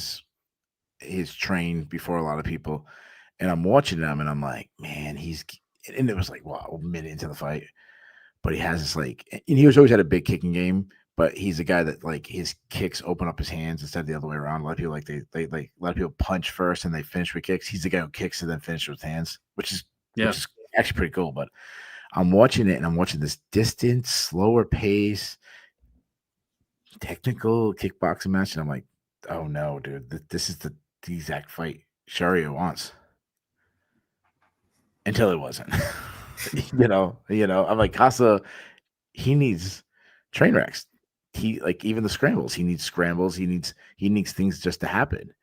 his train before a lot of people, and I'm watching him and I'm like, man, and it was like wow, a minute into the fight, but he has this like, and he was always had a big kicking game, but he's a guy that like his kicks open up his hands instead of the other way around. A lot of people like they like a lot of people punch first and they finish with kicks. He's the guy who kicks and then finishes with hands, which is actually pretty cool. But I'm watching it and I'm watching this distant, slower pace, technical kickboxing match, and I'm like, oh no, dude, this is the exact fight Sharia wants. Until it wasn't. you know, I'm like Casa, he needs train wrecks. He like even the scrambles. He needs scrambles. He needs things just to happen.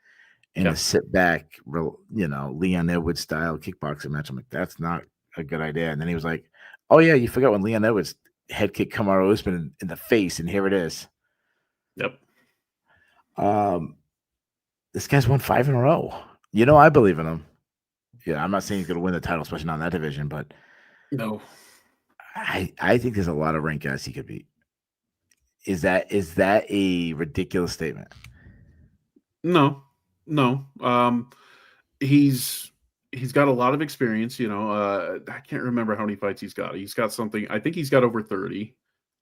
And to sit back, Leon Edwards style kickboxing match. I'm like, that's not a good idea. And then he was like, oh yeah, you forgot when Leon Edwards head kick Kamaru Usman in the face, and here it is. Yep. This guy's won 5 in a row. I believe in him. Yeah, I'm not saying he's going to win the title, especially not in that division, but no, I think there's a lot of ranked guys he could beat. Is that a ridiculous statement? No. He's got a lot of experience. I can't remember how many fights he's got. He's got something. I think he's got over 30.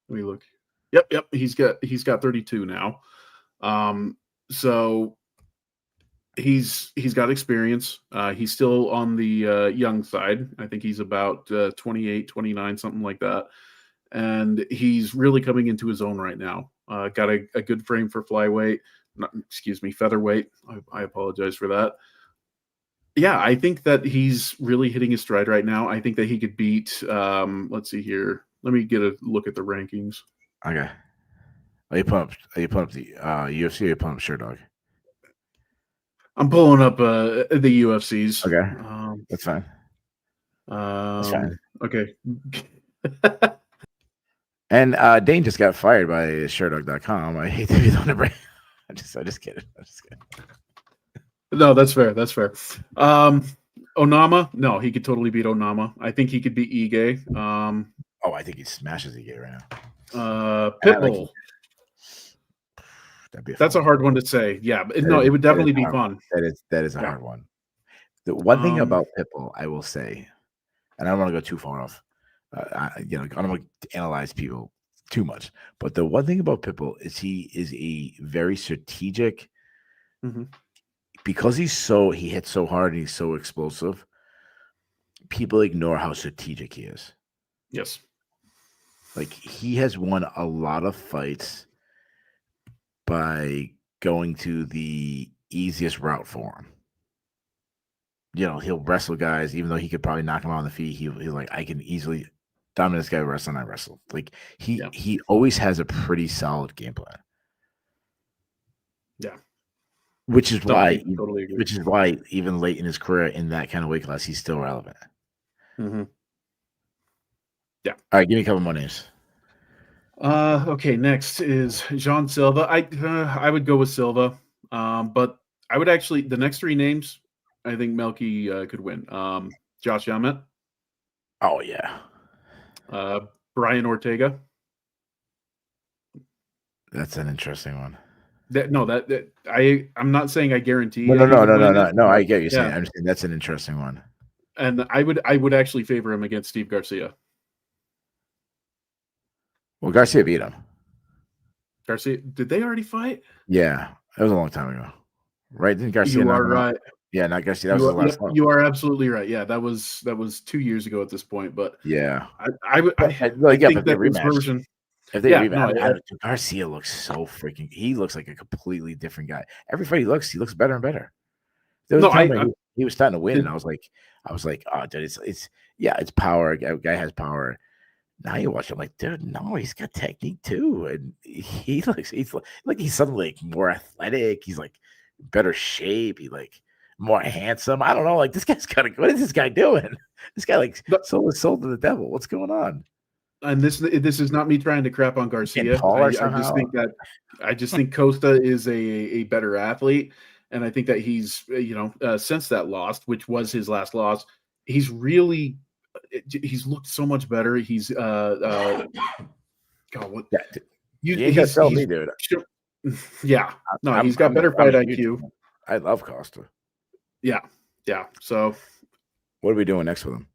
Let me look. Yep. He's got 32 now. So he's got experience. He's still on the young side. I think he's about 28, 29, something like that. And he's really coming into his own right now. Got a good frame for flyweight. Featherweight. I apologize for that. Yeah, I think that he's really hitting his stride right now. I think that he could beat. Let's see here. Let me get a look at the rankings. Okay. Are you pulling up the UFC or are you pulling up Sherdog? I'm pulling up the UFCs. Okay. That's fine. That's fine. Okay. And Dane just got fired by sherdog.com. I hate to be the one to bring. I'm just kidding. No, that's fair. Onama, no, he could totally beat Onama. I think he could beat Ige. I think he smashes Ige right now. Pitbull. That's a hard one to say. Yeah, but it would definitely be fun. That is a hard one. The one thing about Pitbull, I will say, and I don't want to go too far off. I don't want to analyze people too much, but the one thing about Pitbull is he is a very strategic. Mm-hmm. Because he hits so hard and he's so explosive, people ignore how strategic he is. Yes. Like he has won a lot of fights by going to the easiest route for him. He'll wrestle guys, even though he could probably knock him out on the feet. He's like, I can easily dominate this guy wrestling. I wrestle. Like he always has a pretty solid game plan. Yeah. Which is why even late in his career in that kind of weight class, he's still relevant. Mm-hmm. Yeah. All right, give me a couple more names. Okay, next is Jean Silva. I would go with Silva, but I would actually the next 3 names. I think Melky could win. Josh Emmett. Oh yeah. Brian Ortega. That's an interesting one. I'm not saying I guarantee. No. I get what you're saying. I'm saying that's an interesting one. And I would actually favor him against Steve Garcia. Well, Garcia beat him. Garcia, did they already fight? Yeah, that was a long time ago, right? Didn't Garcia? You are right. Yeah, not Garcia. That was the last one. You are absolutely right. Yeah, that was 2 years ago at this point. But yeah, I think that this version. If they rematch, Garcia looks so freaking. He looks like a completely different guy. Every fight he looks better and better. There was he was starting to win, and I was like, oh, dude, it's power. A guy has power. Now you watch him like, dude, no, he's got technique too, and he's suddenly like more athletic. He's like better shape. He like more handsome. I don't know. Like this guy's what is this guy doing? This guy like sold his soul to the devil. What's going on? And this is not me trying to crap on Garcia. I just think Costa is a better athlete, and I think that he's since that loss, which was his last loss, he's really he's looked so much better. He's God, what? Yeah, you ain't gonna tell me, dude. Yeah, no, he's got better fight IQ. I love Costa. Yeah. So, what are we doing next with him?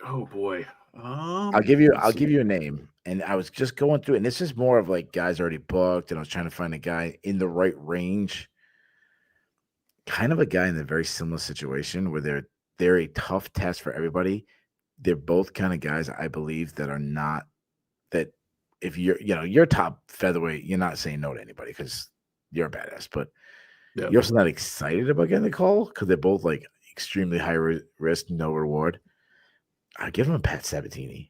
Oh boy, I'll give you a name, and I was just going through, and this is more of like guys already booked, and I was trying to find a guy in the right range, kind of a guy in a very similar situation where they're a tough test for everybody. They're both kind of guys I believe that are not that if you're top featherweight, you're not saying no to anybody because you're a badass, but you're also not excited about getting the call because they're both like extremely high risk, no reward. I give him a Pat Sabatini.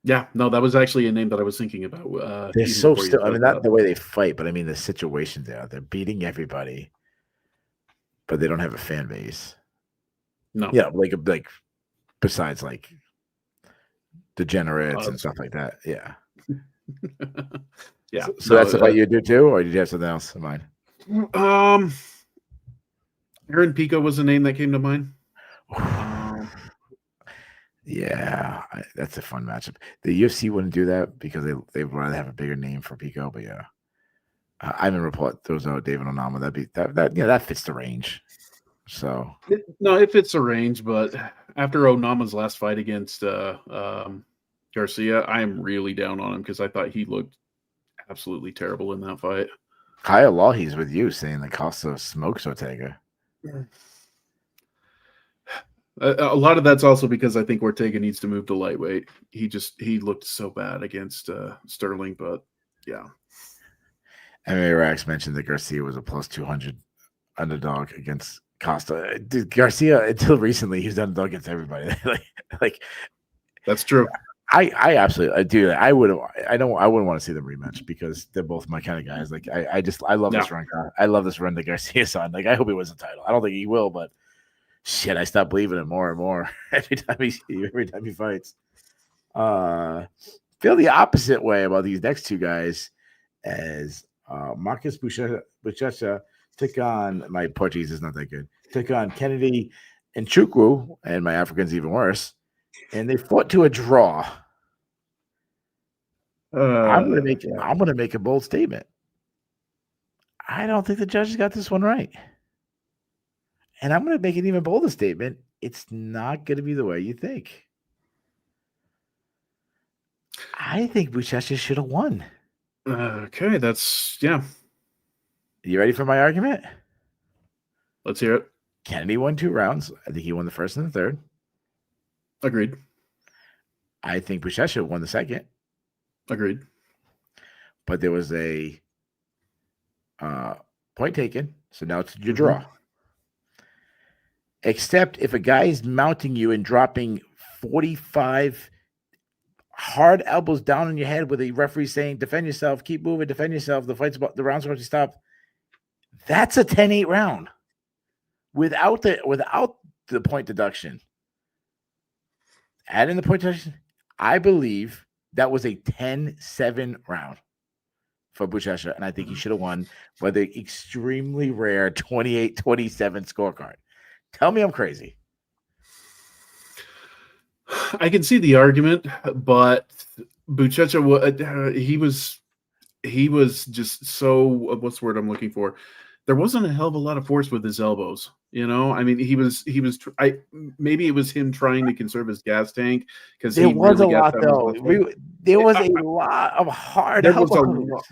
Yeah, no, that was actually a name that I was thinking about. They're so still. I mean, not the way they fight, but I mean the situation they're beating everybody, but they don't have a fan base. No, yeah, like besides like degenerates and stuff like that. Yeah, yeah. So that's what you do too, or did you have something else in mind? Aaron Pico was a name that came to mind. Yeah, that's a fun matchup. The UFC wouldn't do that because they'd rather have a bigger name for Pico. But yeah, Ivan Report throws out David Onama. That fits the range. So it fits the range. But after Onama's last fight against Garcia, I am really down on him because I thought he looked absolutely terrible in that fight. Kyle Lawhe's with you saying the Costa smokes Ortega. A lot of that's also because I think Ortega needs to move to lightweight. He looked so bad against Sterling, but yeah. MMA Rax mentioned that Garcia was a plus 200 underdog against Costa. Dude, Garcia until recently he was underdog against everybody. like that's true. I absolutely do. I wouldn't want to see them rematch because they're both my kind of guys. Like I love this run. I love this run that Garcia's on. Like I hope he wins the title. I don't think he will, but shit, I stop believing it more and more every time he fights. Feel the opposite way about these next two guys as Marcus Buchecha took on, my Portuguese is not that good, took on Kennedy and Chukwu, and my African's even worse, and they fought to a draw. I'm gonna make a bold statement. I don't think the judges got this one right. And I'm going to make an even bolder statement. It's not going to be the way you think. I think Buchecha should have won. Okay, that's, yeah. You ready for my argument? Let's hear it. Kennedy won 2 rounds. I think he won the first and the third. Agreed. I think Buchecha won the second. Agreed. But there was a point taken. So now it's your draw. Except if a guy is mounting you and dropping 45 hard elbows down on your head with a referee saying, defend yourself, keep moving, defend yourself, the round's about to stop. That's a 10-8 round without the point deduction. Add in the point deduction, I believe that was a 10-7 round for Buchecha, and I think he should have won by the extremely rare 28-27 scorecard. Tell me I'm crazy. I can see the argument, but Buchecha, he was just so, what's the word I'm looking for? There wasn't a hell of a lot of force with his elbows. You know, I mean, maybe it was him trying to conserve his gas tank because there was a lot though. There was a lot of hard elbows.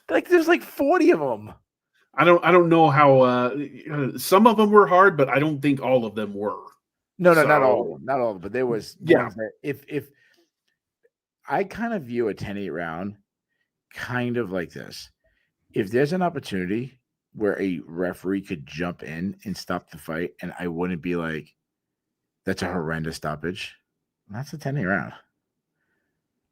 Like there's like 40 of them. I don't know how some of them were hard, but I don't think all of them were. No, not all of them. Not all of them, but there was ones that if I kind of view a 10-8 round kind of like this. If there's an opportunity where a referee could jump in and stop the fight, and I wouldn't be like, that's a horrendous stoppage, that's a 10-8 round.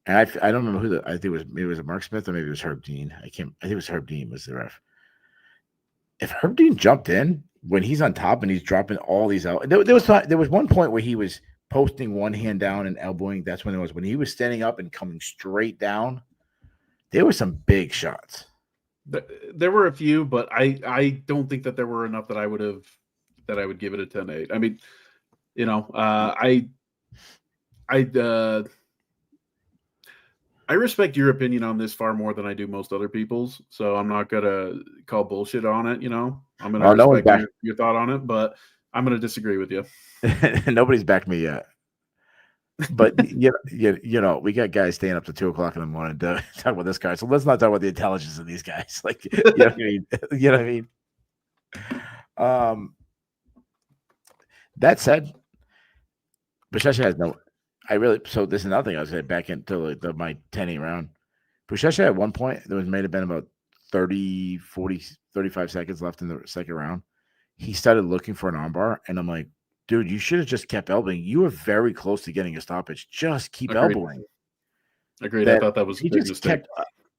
And I don't remember I think it was Mark Smith or maybe it was Herb Dean. I think it was Herb Dean was the ref. If Herb Dean jumped in when he's on top and he's dropping all these out, there was one point where he was posting one hand down and elbowing. That's when it was. When he was standing up and coming straight down, there were some big shots. There were a few, but I don't think that there were enough that I would give it a 10-8. I mean, I respect your opinion on this far more than I do most other people's, so I'm not gonna call bullshit on it. I'm gonna respect your thought on it, but I'm gonna disagree with you. Nobody's backed me yet. But we got guys staying up to 2:00 in the morning to talk about this guy. So let's not talk about the intelligence of these guys. Like, you know what I mean? You know what I mean? That said, Buchecha has no. So this is another thing I was saying back into my 10-8 round. Buchecha at one point, there may have been about 30, 40, 35 seconds left in the second round. He started looking for an armbar, and I'm like, dude, you should have just kept elbowing. You were very close to getting a stoppage. Just keep elbowing. Agreed. I thought that was a big mistake.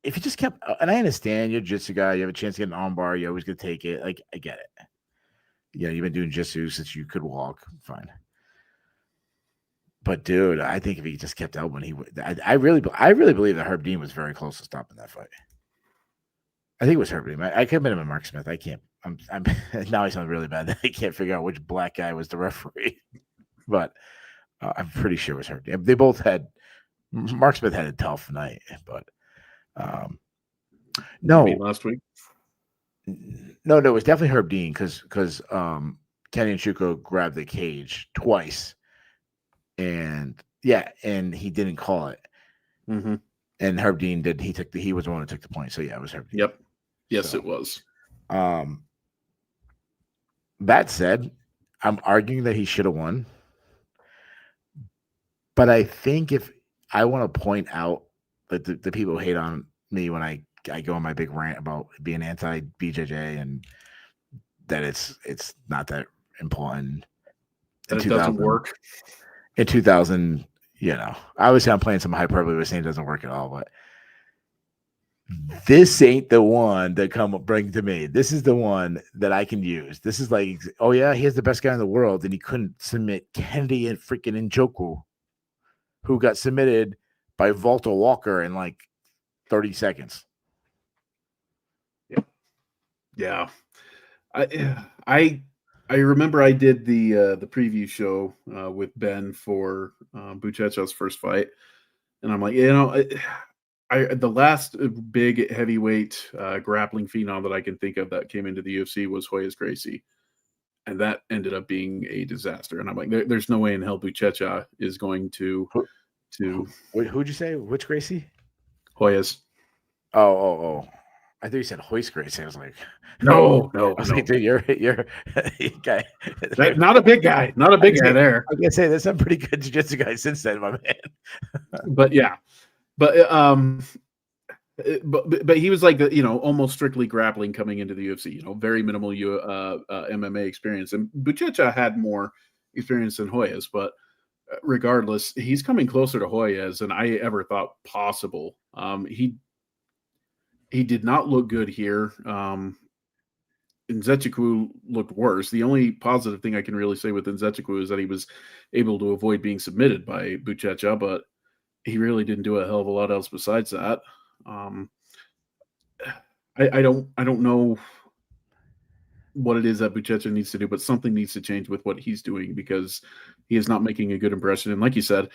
If you just kept, and I understand you're a jiu-jitsu guy, you have a chance to get an armbar, you're always going to take it. Like, I get it. Yeah, you've been doing jiu-jitsu since you could walk. Fine. But dude, I think if he just kept elbowing, he would. I really believe that Herb Dean was very close to stopping that fight. I think it was Herb Dean. I could have been him and Mark Smith. I can't. I'm now he sounds really bad. I can't figure out which black guy was the referee, but I'm pretty sure it was Herb Dean. They both had. Mark Smith had a tough night, but no, last week. No, it was definitely Herb Dean because Kenny and Shuko grabbed the cage twice. And he didn't call it. Mm-hmm. And Herb Dean did. He was the one who took the point. So yeah, it was Herb Dean. Yep. Yes, it was. That said, I'm arguing that he should have won. But I think if I want to point out that the people who hate on me when I go on my big rant about being anti BJJ and that it's not that important. That it doesn't work. In 2000, obviously I'm playing some hyperbole by saying it doesn't work at all, but this ain't the one that bring to me. This is the one that I can use. This is like, oh yeah, he's the best guy in the world, and he couldn't submit Kennedy and freaking Njoku, who got submitted by Walter Walker in like 30 seconds. Yeah. I remember I did the preview show with Ben for Buchecha's first fight, and I'm like, the last big heavyweight grappling phenom that I can think of that came into the UFC was Royce Gracie, and that ended up being a disaster. And I'm like, there's no way in hell Buchecha is going to. Who'd you say? Which Gracie? Royce. Oh. I thought you said Royce Gracie. I was like, no. I was like, dude, you're guy. Not a big guy. Not a big guy there. I was gonna say there's some pretty good jiu-jitsu guys since then, my man. But yeah. But he was like almost strictly grappling coming into the UFC. Very minimal MMA experience, and Buchecha had more experience than Royce. But regardless, he's coming closer to Royce than I ever thought possible. He did not look good here. Nzechukwu looked worse. The only positive thing I can really say with Nzechukwu is that he was able to avoid being submitted by Buchecha, but he really didn't do a hell of a lot else besides that. I don't know what it is that Buchecha needs to do, but something needs to change with what he's doing because he is not making a good impression. And like you said,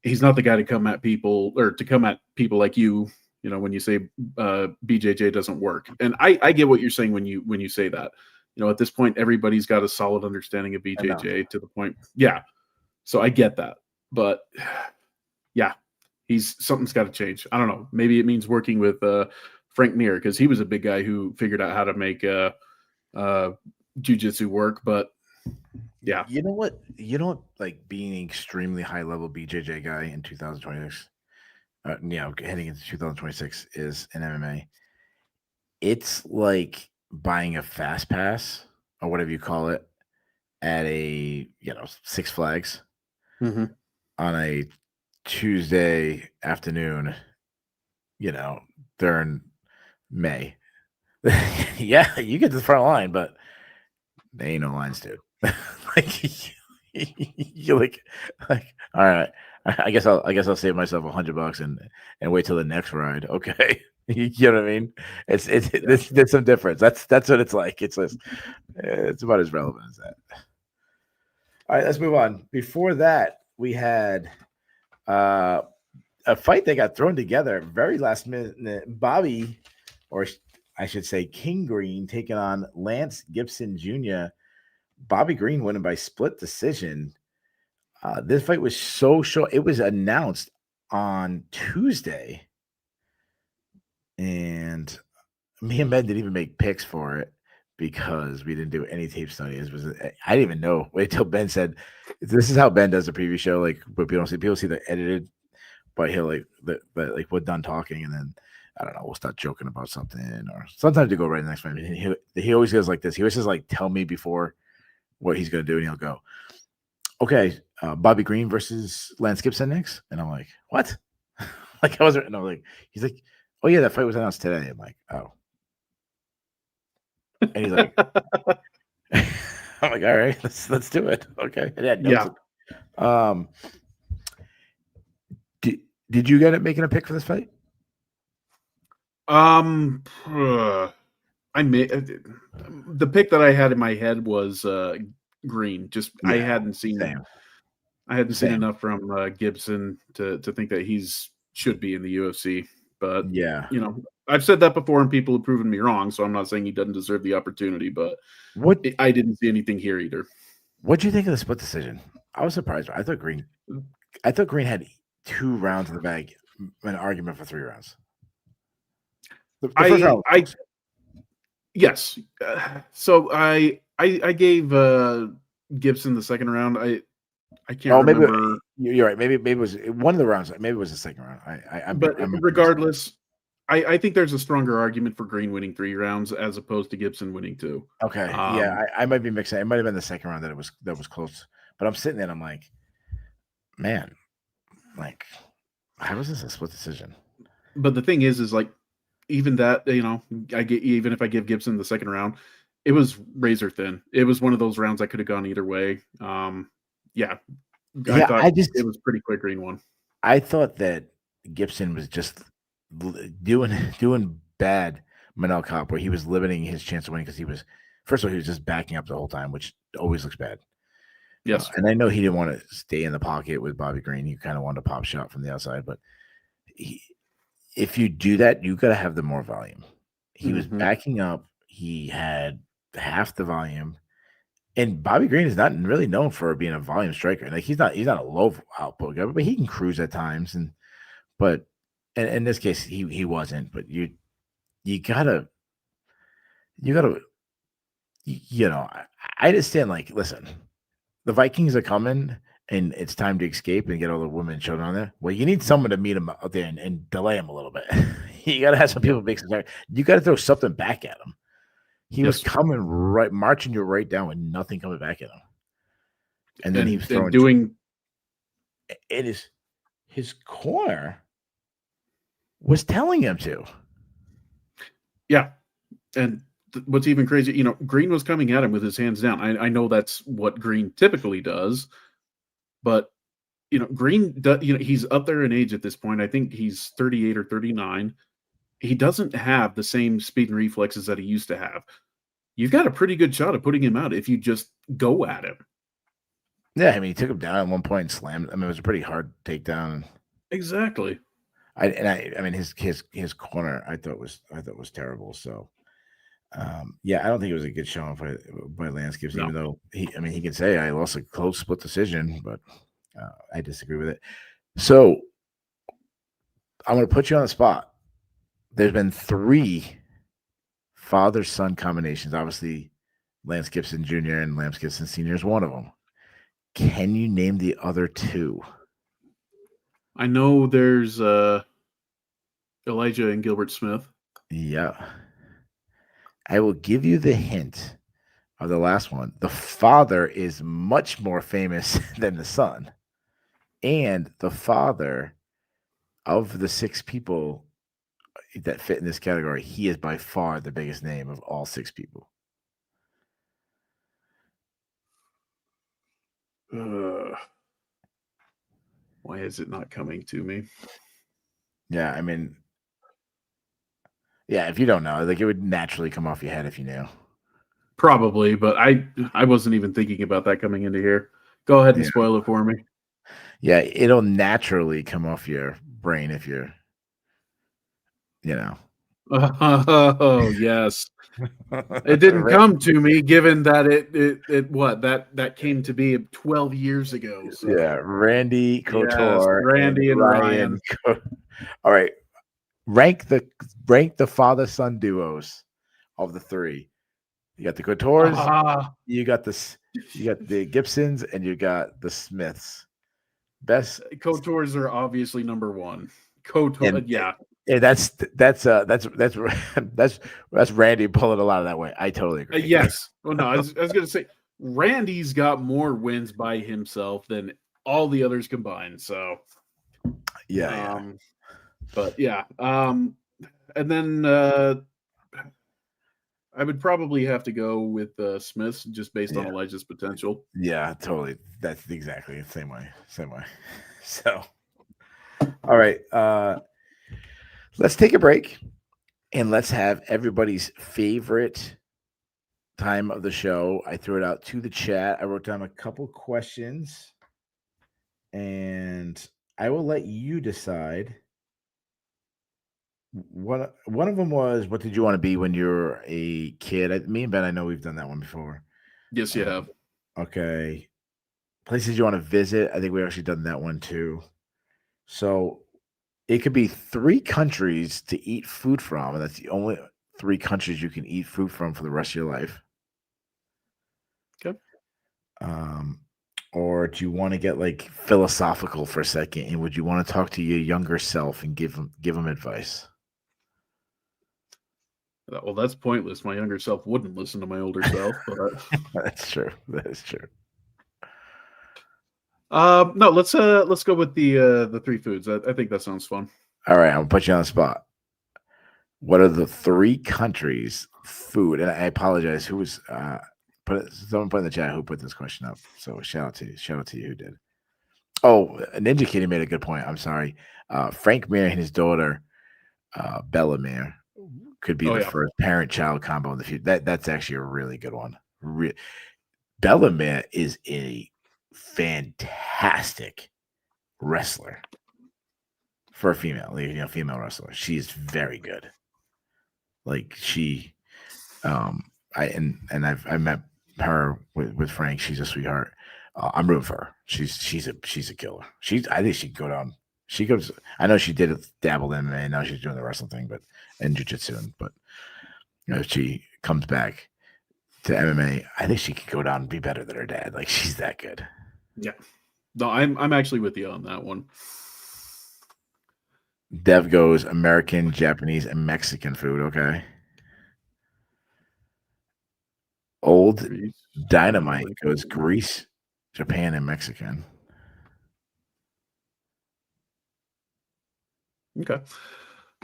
he's not the guy to come at people like you. When you say BJJ doesn't work, and I get what you're saying when you say that. At this point, everybody's got a solid understanding of BJJ to the point. Yeah, so I get that, but yeah, something's got to change. I don't know. Maybe it means working with Frank Mir because he was a big guy who figured out how to make jiu-jitsu work. But yeah, you know what? Like being an extremely high level BJJ guy in 2026. Heading into 2026 is in MMA. It's like buying a fast pass or whatever you call it at a Six Flags on a Tuesday afternoon. During May. Yeah, you get to the front line, but there ain't no lines, dude. You're like, all right. I guess I'll save myself $100 and wait till the next ride. Okay, you know what I mean? There's some difference. That's what it's like. It's about as relevant as that. All right, let's move on. Before that, we had a fight that got thrown together very last minute. Bobby, or I should say King Green, taking on Lance Gibson Jr. Bobby Green winning by split decision. This fight was so short. It was announced on Tuesday, and me and Ben didn't even make picks for it because we didn't do any tape studies. I didn't even know. Wait till Ben said, "This is how Ben does the preview show." Like, but people see the edited, but he'll like we're done talking, and then I don't know, we'll start joking about something, or sometimes we go right the next one. He always goes like this. He always says like, "Tell me before what he's gonna do," and he'll go, "Okay, Bobby Green versus Lance Gibson next," and I'm like, "What?" Like I wasn't. No, like he's like, "Oh yeah, that fight was announced today." I'm like, "Oh," and he's like, "I'm like, all right, let's do it." Okay, Yeah. Did you get it making a pick for this fight? I made the pick that I had in my head was Green. Just I hadn't seen enough from Gibson to think that he's should be in the UFC. But yeah, I've said that before, and people have proven me wrong. So I'm not saying he doesn't deserve the opportunity, but I didn't see anything here either. What do you think of the split decision? I was surprised. I thought Green had 2 rounds in the bag, an argument for 3 rounds. The first round. Yes. So I gave Gibson the second round. I can't remember. You're right. Maybe it was one of the rounds. Maybe it was the second round. But regardless, I think there's a stronger argument for Green winning 3 rounds as opposed to Gibson winning 2. Okay. I might be mixing. It might have been the second round that was close. But I'm sitting there and I'm like, man, like, how was this a split decision? But the thing is like, even that, even if I give Gibson the second round, it was razor thin. It was one of those rounds that could have gone either way. I thought it was pretty quick Green won. I thought that Gibson was just doing bad Manel Kape, where he was limiting his chance of winning because he was just backing up the whole time, which always looks bad. Yes. And I know he didn't want to stay in the pocket with Bobby Green. He kind of wanted to pop shot from the outside, but if you do that, you got to have the more volume. He was backing up. He had half the volume. And Bobby Green is not really known for being a volume striker. Like he's not a low output guy, but he can cruise at times. But in this case, he wasn't. But you gotta I understand. Like, listen, the Vikings are coming, and it's time to escape and get all the women and children on there. Well, you need someone to meet him out there and delay him a little bit. You gotta have some people make some. You gotta throw something back at him. He was coming marching you right down with nothing coming back at him. And then he was throwing it is his corner was telling him to. Yeah. And what's even crazy, Green was coming at him with his hands down. I know that's what Green typically does, but Green does, he's up there in age at this point. I think he's 38 or 39. He doesn't have the same speed and reflexes that he used to have. You've got a pretty good shot of putting him out if you just go at him. Yeah, I mean, he took him down at one point and slammed. I mean, it was a pretty hard takedown. Exactly. I mean, his corner I thought was terrible. So, I don't think it was a good showing by Lance Gibson, even though he can say I lost a close split decision, but I disagree with it. So, I'm going to put you on the spot. There's been 3 father-son combinations. Obviously, Lance Gibson Jr. and Lance Gibson Sr. is one of them. Can you name the other 2? I know there's Elijah and Gilbert Smith. Yeah. I will give you the hint of the last one. The father is much more famous than the son. And the father of the 6 people that fit in this category, he is by far the biggest name of all 6 people. Why is it not coming to me? Yeah, I mean, if you don't know, like it would naturally come off your head if you knew. Probably, but I wasn't even thinking about that coming into here. Go ahead and spoil it for me. Yeah, it'll naturally come off your brain if you're, you know. Oh yes, it didn't come to me, given that that came to be 12 years ago. So Yeah, Randy yes, Couture and Randy and Ryan. Ryan. All right, rank the father son duos of the three. You got the Coutures, you got the Gibsons, and you got the Smiths. Best Coutures are obviously number one. Couture, and yeah. and that's Randy pulling a lot of that way. I totally agree. Yes. Well, no, I was going to say Randy's got more wins by himself than all the others combined. So, yeah. But yeah, and then I would probably have to go with Smiths just based on Elijah's potential. Yeah, totally. That's exactly the same way. So, all right. Let's take a break and let's have everybody's favorite time of the show. I threw it out to the chat. I wrote down a couple questions and I will let you decide. One of them was, what did you want to be when you're a kid? Me and Ben, I know we've done that one before. Yes, you have. Okay. Places you want to visit. I think we've actually done that one too. So it could be 3 countries to eat food from, and that's the only 3 countries you can eat food from for the rest of your life. Okay. Or do you want to get like philosophical for a second? And would you want to talk to your younger self and give them advice? Well, that's pointless. My younger self wouldn't listen to my older self. But... That's true. That is true. No, let's go with the 3 foods. I think that sounds fun. All right, I'm gonna put you on the spot. What are the 3 countries food? And I apologize. Who was someone put in the chat who put this question up? So shout out to you who did. Oh, Ninja Kitty made a good point. I'm sorry. Frank Mir and his daughter, Bella Mir, could be the first parent-child combo in the future. That's actually a really good one. Bella Mir is a fantastic wrestler for a female, female wrestler. She's very good. Like she, I met her with Frank. She's a sweetheart. I'm rooting for her. She's a killer. I think she could go down. She goes. I know she did dabble in MMA. Now she's doing the wrestling thing, and jiu-jitsu. But if she comes back to MMA, I think she could go down and be better than her dad. Like she's that good. Yeah. No, I'm actually with you on that one. Dev goes American, Japanese, and Mexican food. Okay. Old Greece, Dynamite goes Greece, Japan, and Mexican. Okay.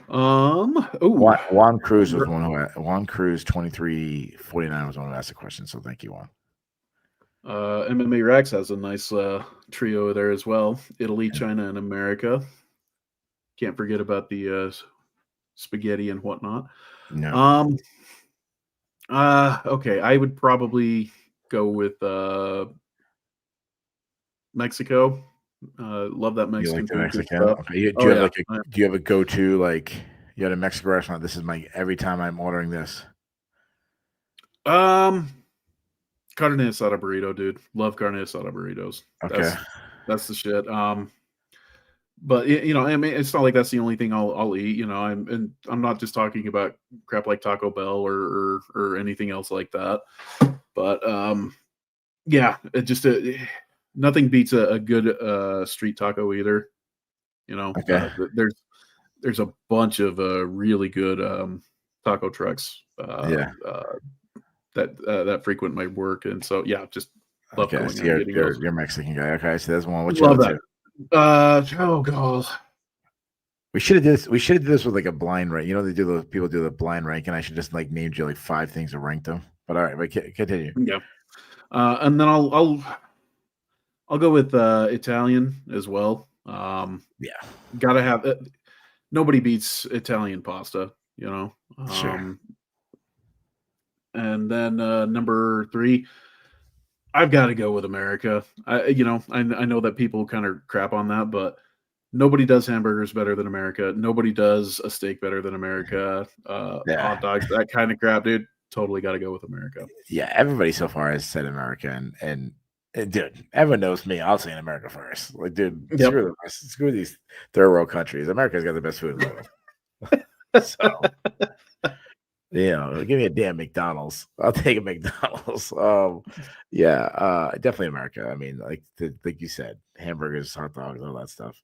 Juan Cruz was one who Juan Cruz 2349 was one who asked the question. So thank you, Juan. MMA Rex has a nice trio there as well. Italy, China, and America. Can't forget about the spaghetti and whatnot. No. Okay, I would probably go with Mexico. Love that Mexican food. Mexican? Okay. Do you have a go-to, like you had a Mexican restaurant? This is every time I'm ordering this. Carne asada burrito, dude. Love carne asada burritos. Okay. That's the shit. But I mean, it's not like that's the only thing I'll eat. I'm not just talking about crap like Taco Bell or anything else like that. But yeah, it just nothing beats a good street taco either. Okay. There's a bunch of really good taco trucks. That frequent my work, and so yeah, just love going so and getting those. You're Mexican guy. Okay, so that's one. What you love love that. Oh god. We should have did this with like a blind rank. People do the blind rank, and I should just like named you like 5 things and rank them. But all right, but continue. Yeah. And then I'll go with Italian as well. Gotta have it. Nobody beats Italian pasta, Sure. And then number 3, I've got to go with America. I know that people kind of crap on that, but nobody does hamburgers better than America. Nobody does a steak better than America. Yeah. Hot dogs, that kind of crap, dude. Totally got to go with America. Yeah, everybody so far has said America, and dude, everyone knows me. I'll say in America first. Like, dude, Yep. screw these third world countries. America's got the best food in the world. So, give me a damn McDonald's. I'll take a McDonald's. Yeah, definitely America. I mean, like you said, hamburgers, hot dogs, all that stuff,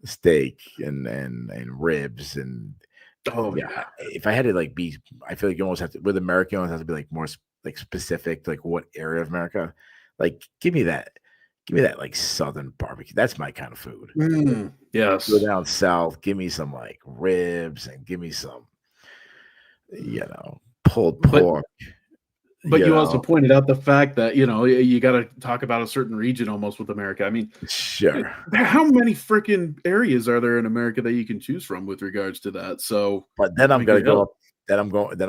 steak and ribs and Oh yeah. yeah. If I had to be, I feel like you almost have to with America, you almost have to be like more like specific, like what area of America. Like, give me that like Southern barbecue. That's my kind of food. Go Yes. down south, give me some like ribs and give me some, pulled But pork. but You you also know, pointed out the fact that you got to talk about a certain region almost with America. I mean, sure. how many freaking areas are there in America that you can choose from with regards to that? So, But then I I'm mean, gonna good go hell. up. Then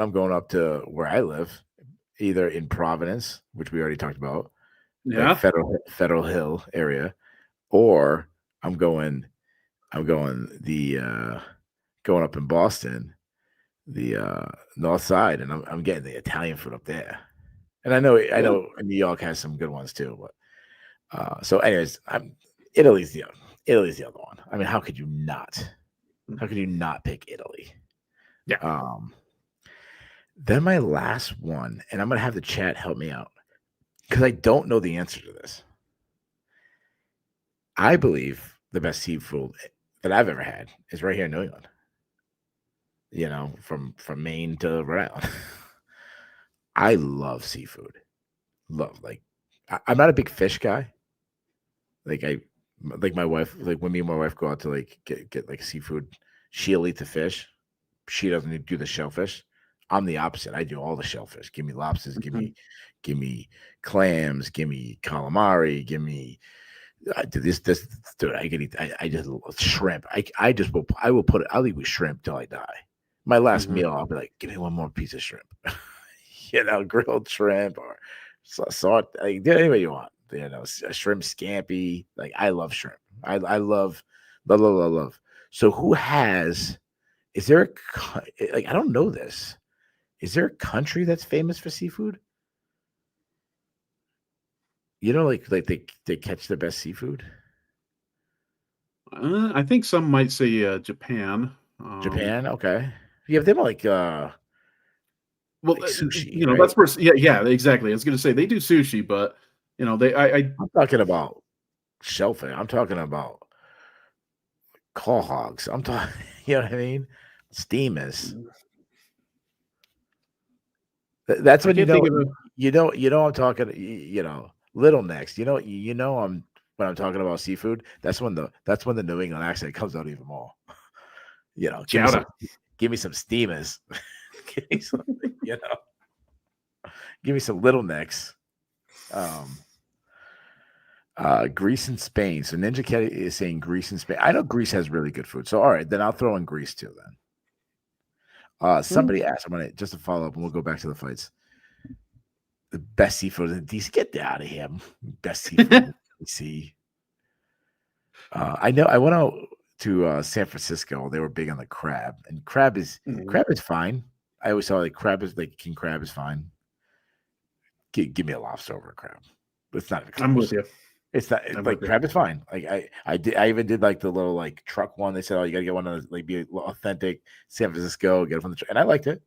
I'm going up to where I live, either in Providence, which we already talked about, like Yeah. Federal Hill area, or I'm going I'm going the going up in Boston, the north side, and I'm getting the Italian food up there. And I Yeah. know New York has some good ones too, but so anyways, Italy's the Italy's the other one. I mean, how could you not? How could you not pick Italy? Yeah. Um then my last one, and I'm gonna have the chat help me out because I don't know the answer to this. I believe the best seafood that I've ever had is right here in New England. From Maine to Rhode Island. I love seafood. Love I'm not a big fish guy. Like like my wife, like when me and my wife go out to like get like seafood, she'll eat the fish. She doesn't do the shellfish. I'm the opposite. I do all the shellfish. Give me lobsters. Mhm. Give me clams. Give me calamari. Give me I do this dude. I can eat. I just love shrimp. I will put it. I'll eat with shrimp till I die. My last Mhm. meal, I'll be like, give me one more piece of shrimp. Grilled shrimp or salt. Like, do any way you want. A shrimp scampi. Like, I love shrimp. I love. So who has? Is there like I don't know this. Is there a country that's famous for seafood? Like they catch the best seafood. I think some might say Japan. Japan, okay. Yeah, they have Well, like sushi, that's right? where. Yeah, exactly. I was going to say they do sushi, but I I'm talking about shellfish. I'm talking about claw hogs. I'm talking, you know what I mean? Steamers. That's I when can't think of a. I'm talking. Little necks. I'm when I'm talking about seafood. That's when the New England accent comes out even more. Give me Chowder. some steamers. Give me some, you know, give me some little necks. Um, Greece and Spain. So Ninja Cat is saying Greece and Spain. I know Greece has really good food. So all right, then I'll throw in Greece too. Then Hmm. somebody asked. I'm gonna just to follow up, and we'll go back to the fights. The best seafood in DC. Get out of here. Best seafood in DC. I know. I went out to San Francisco. They were big on the crab, and Mhm. crab is fine. I always thought like crab is like king crab is fine. Give me a lobster over a crab. It's not even I'm with close. you. It's not I'm with like you. crab is fine. Like I even did like the little like truck one. They said, oh, you gotta get one of those, like be authentic San Francisco, get it from the truck. And I liked it.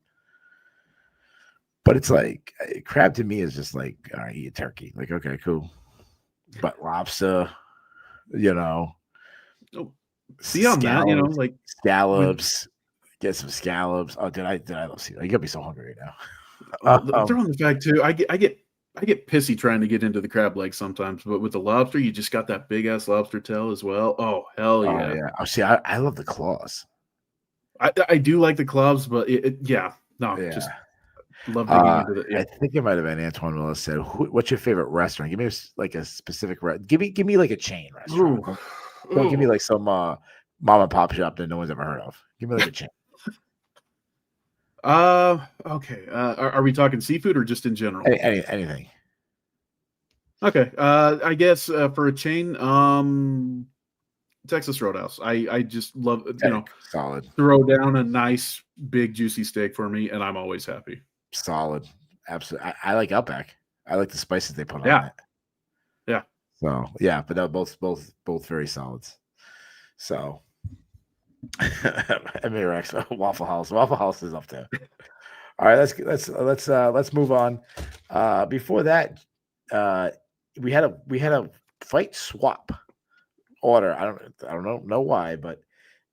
But it's like crab to me is just like, all right, eat a turkey. Like, okay, cool. But lobster, you know, Oh, beyond that, like with scallops, get some scallops. Oh, did I love seafood? You got me so hungry right oh, now. throw in the fact too, I get pissy trying to get into the crab legs sometimes, but with the lobster, you just got that big ass lobster tail as well. Oh hell Oh yeah! yeah. Oh, see, I love the claws. I do like the clubs, but yeah, no, just Yeah. love digging into the yeah. I think it might have been Antoine Willis said, "What's your favorite restaurant? Give me like a specific give me like a chain restaurant. Ooh, Don't give me ooh. like some mom and pop shop that no one's ever heard of. Give me like a chain. Okay. Are we talking seafood or just in general? Anything. Okay. I guess for a chain, Texas Roadhouse. I just love, Solid. throw down a nice big juicy steak for me, and I'm always happy. Solid. Absolutely. I like Outback. I like the spices they put on Yeah. it. Yeah. So yeah, but they're both very solids. So I mean, Rex, Waffle House. Waffle House is up there. All right, let's move on. Before that, we had a fight swap order. I don't know why, but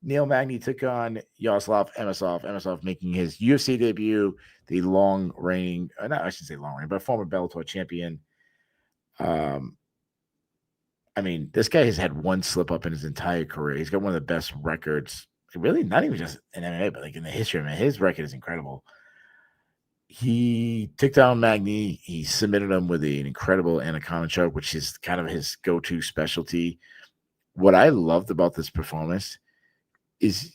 Neil Magny took on Yaroslav Amosov. Amosov making his UFC debut, the long reigning, not I should say long reigning, but former Bellator champion. I mean, this guy has had one slip up in his entire career. He's got one of the best records, really, not even just in MMA, but like in the history. Man, his record is incredible. He took down Magny. He submitted him with an incredible anaconda choke, which is kind of his go-to specialty. What I loved about this performance is,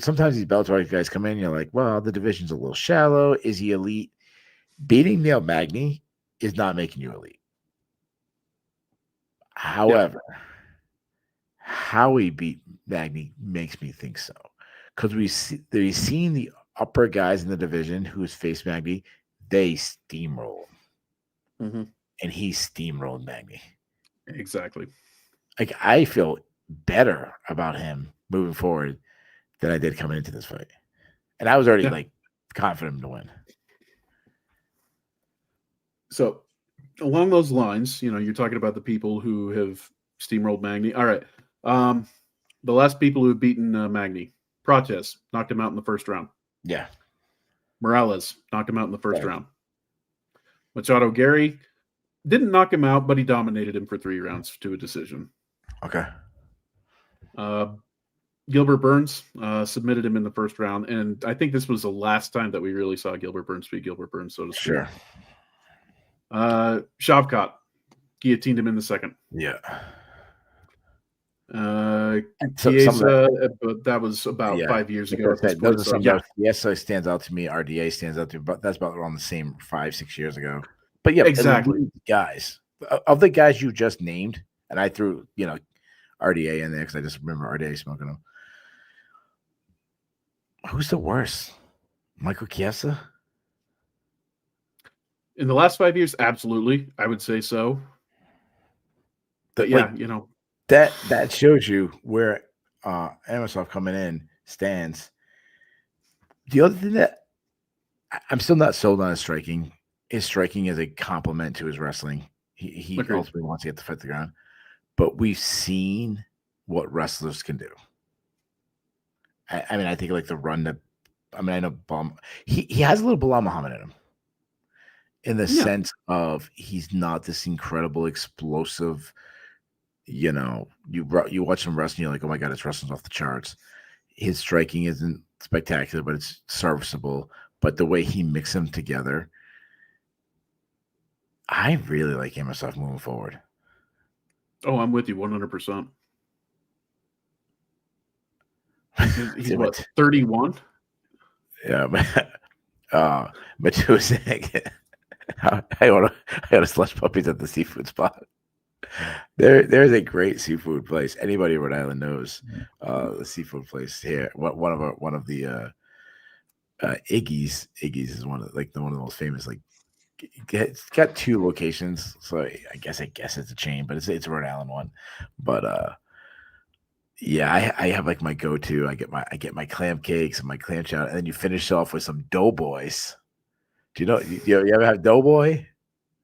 sometimes these Bellator guys come in, you're like, well, the division's a little shallow. Is he elite? Beating Neil Magny is not making you elite. However, how he beat Magny makes me think so. Because we've seen the upper guys in the division who's faced Magny, they steamroll. Mm-hmm. And he steamrolled Magny. Exactly. Like, I feel better about him moving forward than I did coming into this fight. And I was already confident to win. So along those lines, you're talking about the people who have steamrolled Magny. All right. The last people who have beaten Magny: Prates knocked him out in the first round. Yeah. Morales knocked him out in the first round. Machado Gary didn't knock him out, but he dominated him for 3 rounds to a decision. Okay. Gilbert Burns submitted him in the first round, and I think this was the last time that we really saw Gilbert Burns beat Gilbert Burns, so to speak. Sure. Shavkat guillotined him in the second. Yeah. Chiesa, but that was about 5 years ago at this point. So, Chiesa stands out to me. RDA stands out to me, but that's about around the same 5-6 years ago. But yeah, exactly. Guys, of the guys you just named, and I threw RDA in there because I just remember RDA smoking them. Who's the worst? Michael Chiesa? In the last 5 years, absolutely, I would say so. But yeah, that shows you where Amosov coming in stands. The other thing that I'm still not sold on his striking is a compliment to his wrestling. He ultimately wants to get the foot to the ground, but we've seen what wrestlers can do. I mean, I think like the run that, I know he has a little Bilal Muhammad in him, in the sense of he's not this incredible explosive. You watch him wrestle, you're like, oh my god, his wrestling's off the charts. His striking isn't spectacular, but it's serviceable. But the way he mixes them together, I really like Amosov moving forward. Oh, I'm with you 100%. He's what, 31? Yeah, Matusik. I got to slush puppies at the seafood spot. There's a great seafood place. Anybody in Rhode Island knows the seafood place here. One of the Iggy's. Iggy's is one of the most famous. Like, it's got 2 locations, so I guess it's a chain, but it's a Rhode Island one. But yeah, I have like my go-to. I get my clam cakes and my clam chowder, and then you finish off with some doughboys. Do you ever have doughboy?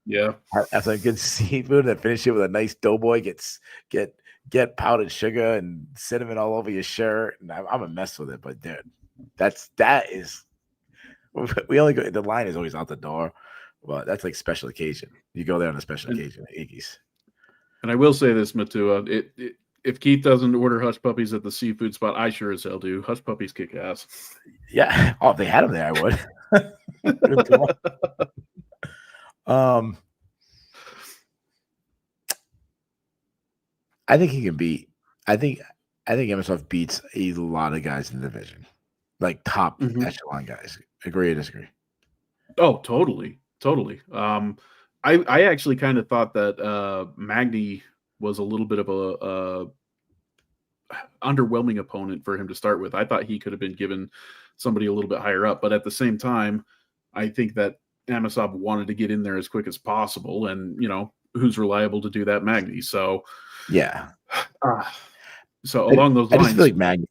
Yeah, have some good seafood and finish it with a nice doughboy. Get powdered sugar and cinnamon all over your shirt. And I'm a mess with it, but dude, that is. We only go. The line is always out the door, but that's like special occasion. You go there on a special occasion, Iggy's. And I will say this, Matua, if Keith doesn't order hush puppies at the seafood spot, I sure as hell do. Hush puppies kick ass. Yeah. Oh, if they had them there, I would. I think he can beat. I think Amosov beats a lot of guys in the division, like top echelon guys. Agree or disagree? Oh, totally. I actually kind of thought that Magny was a little bit of a underwhelming opponent for him to start with. I thought he could have been given somebody a little bit higher up, but at the same time, I think that Amasov wanted to get in there as quick as possible, and who's reliable to do that? Magny. So yeah. So along those lines, I just feel like Magny.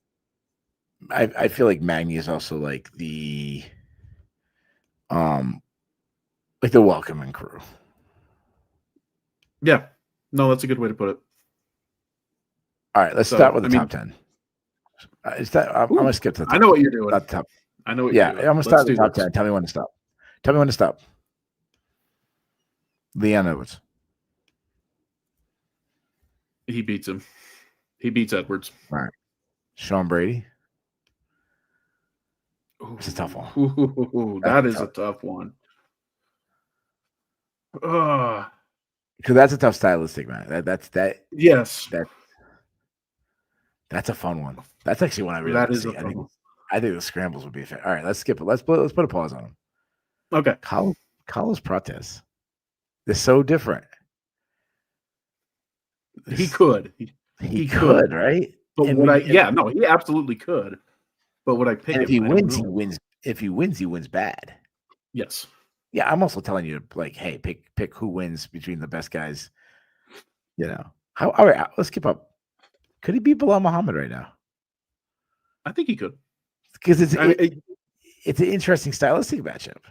I feel like Magny is also like the welcoming crew. Yeah, no, that's a good way to put it. All right, let's start with the top 10. I'm gonna skip to the top. I know what you're doing. Not top. I know what you're doing. I'm gonna start with the top 10. Tell me when to stop. Tell me when to stop. Leon Edwards. He beats him. He beats Edwards. All right. Sean Brady. It's a tough one. That is a tough one. Because that's a tough stylistic, man. That's that. Yes. That's a fun one. That's actually one I really like to see. I think the scrambles would be fair. All right, let's skip it. Let's put a pause on him. Okay. Carlos Prates. They're so different. He could. He could, right? But he absolutely could. But would I pick him? If he wins, he wins. If he wins, he wins bad. Yes. Yeah, I'm also telling you, like, hey, pick who wins between the best guys. All right, let's skip up. Could he beat Bilal Muhammad right now? I think he could. Because it's an interesting stylistic matchup.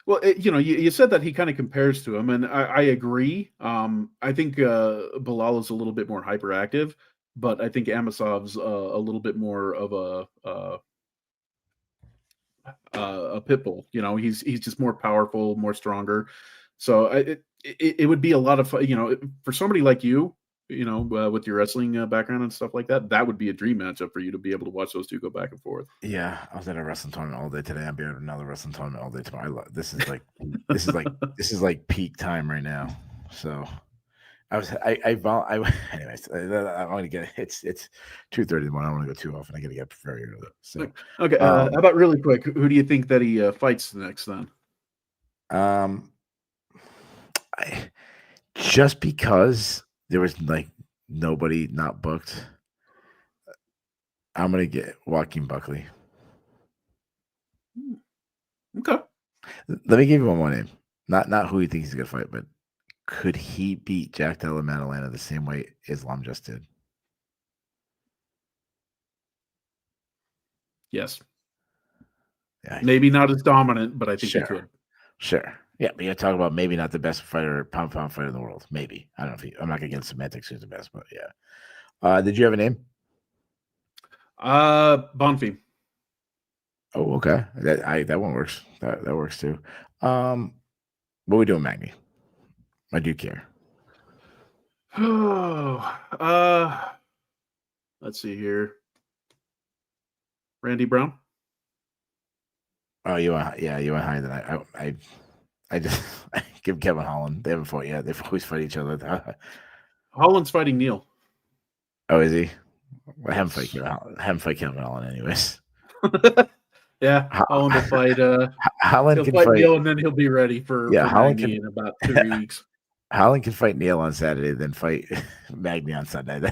Well, you said that he kind of compares to him, and I agree. I think Bilal is a little bit more hyperactive, but I think Amasov's a little bit more of a pit bull. He's just more powerful, more stronger. So it would be a lot of fun. For somebody like you, with your wrestling background and stuff like that, that would be a dream matchup for you to be able to watch those two go back and forth. Yeah, I was at a wrestling tournament all day today. I'll be at another wrestling tournament all day tomorrow. This is like peak time right now. So anyways, I want to get it's 2:30 in the morning. I don't want to go too often. I got to get very early. So okay, how about really quick? Who do you think that he fights next then? Just because there was like nobody not booked, I'm gonna get Joaquin Buckley. Okay. Let me give you one more name. Not who he thinks he's gonna fight, but could he beat Jack Della Maddalena the same way Islam just did? Yes. Yeah. Maybe not as dominant, but I think he could. Sure. Yeah, but you're talking about maybe not the best fighter, pound fighter in the world. Maybe. I don't know if I'm not gonna get semantics who's the best, but yeah. Did you have a name? Bonfim. Oh, okay. That one works. That works too. What are we doing, Magny? I do care. Oh, let's see here. Randy Brown. Oh, you went higher than I just give Kevin Holland. They haven't fought yet. They've always fight each other. Holland's fighting Neil. Oh, is he? I haven't fight Kevin Holland anyways. Yeah, Holland will fight. Holland can fight Neil, and then he'll be ready for Holland in about 2 weeks. Holland can fight Neil on Saturday, then fight Magny on Sunday.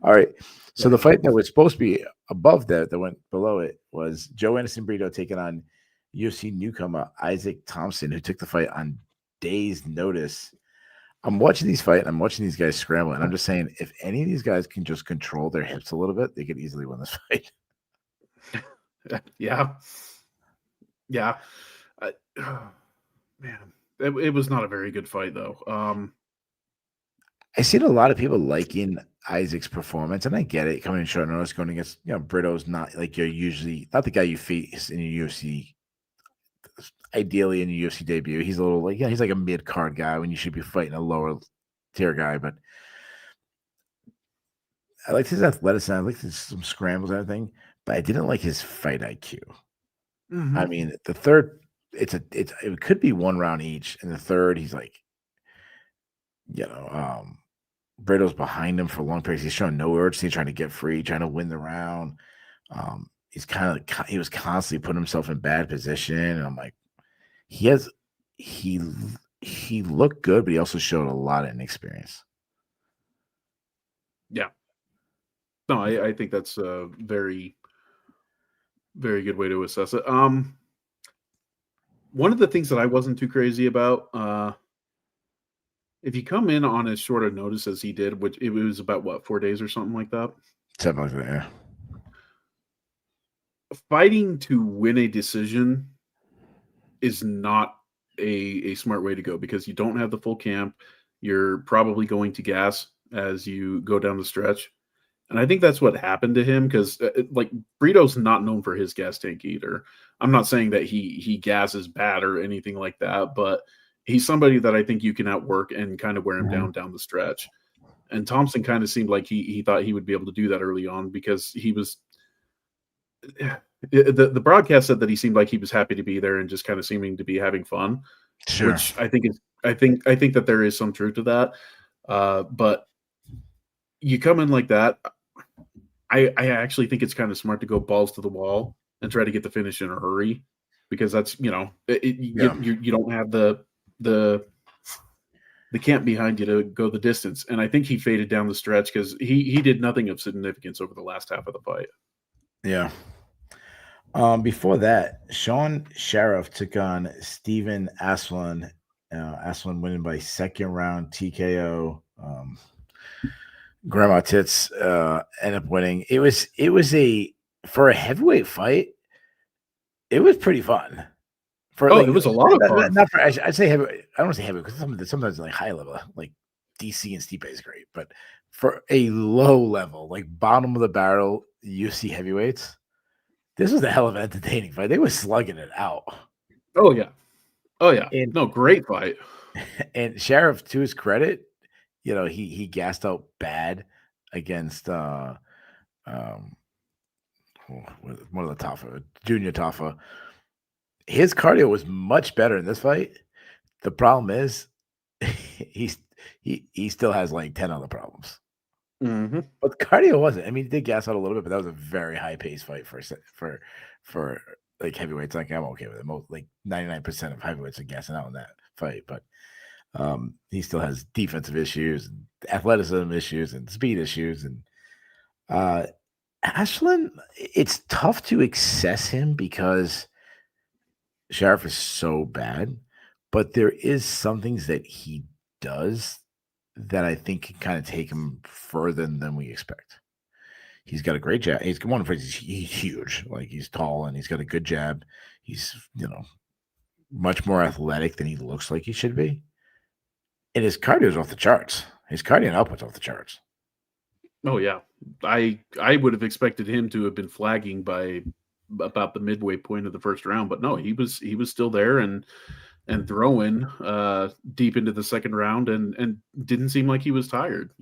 All right. So the fight that was supposed to be above that went below it was Joe Anderson Brito taking on UFC newcomer Isaac Thompson, who took the fight on days' notice. I'm watching these fight. I'm watching these guys scramble, and I'm just saying, if any of these guys can just control their hips a little bit, they could easily win this fight. Yeah. Man, it was not a very good fight, though. I seen a lot of people liking Isaac's performance, and I get it. Coming in short notice, going against Brito's not like you're usually not the guy you face in your UFC. Ideally, in your UFC debut, he's a little like he's like a mid card guy when you should be fighting a lower tier guy. But I liked his athleticism. I liked some scrambles and everything, but I didn't like his fight IQ. Mm-hmm. I mean, the third, it could be 1 round each, and the third, he's like, Brito's behind him for long periods. He's showing no urgency, trying to get free, trying to win the round. He was constantly putting himself in bad position. And I'm like, he has he looked good, but he also showed a lot of inexperience. Yeah. No, I think that's a very, very good way to assess it. One of the things that I wasn't too crazy about, if you come in on as short a notice as he did, which it was about what, 4 days or something like that. Something like that, yeah. Fighting to win a decision is not a smart way to go because you don't have the full camp. You're probably going to gas as you go down the stretch. And I think that's what happened to him because, like, Brito's not known for his gas tank either. I'm not saying that he gasses bad or anything like that, but he's somebody that I think you can outwork and kind of wear him down the stretch. And Thompson kind of seemed like he thought he would be able to do that early on because he was the broadcast said that he seemed like he was happy to be there and just kind of seeming to be having fun, Sure. which I think that there is some truth to that. But you come in like that, I actually think it's kind of smart to go balls to the wall and try to get the finish in a hurry because that's you don't have the camp behind you to go the distance. And I think he faded down the stretch because he did nothing of significance over the last half of the fight. Yeah. Before that, Sean Sheriff took on Steven Aslan. Aslan winning by second round TKO. Grandma Tits ended up winning. It was for a heavyweight fight. It was pretty fun. It was a lot of fun. Not for, I'd say heavyweight. I don't want to say heavyweight because sometimes like high level, like DC and Stipe is great, but for a low level, like bottom of the barrel UFC heavyweights, this was a hell of an entertaining fight. They were slugging it out. Oh yeah. And, no, great fight. And Sheriff, to his credit, he gassed out bad against one of the Tafa, Junior Tafa. His cardio was much better in this fight. The problem is he still has like 10 other problems. Mm-hmm. But cardio wasn't. I mean, he did gas out a little bit, but that was a very high pace fight for like heavyweights. Like I'm okay with it. Most like 99% of heavyweights are gassing out in that fight, but he still has defensive issues, and athleticism issues, and speed issues. And Ashland, it's tough to assess him because Sheriff is so bad, but there is some things that he does that I think can kind of take him further than we expect. He's got a great jab. He's huge, like he's tall and he's got a good jab. He's much more athletic than he looks like he should be. And his cardio is off the charts. His cardio and output's off the charts. Oh yeah, I would have expected him to have been flagging by about the midway point of the first round, but no, he was still there and throwing deep into the second round and didn't seem like he was tired.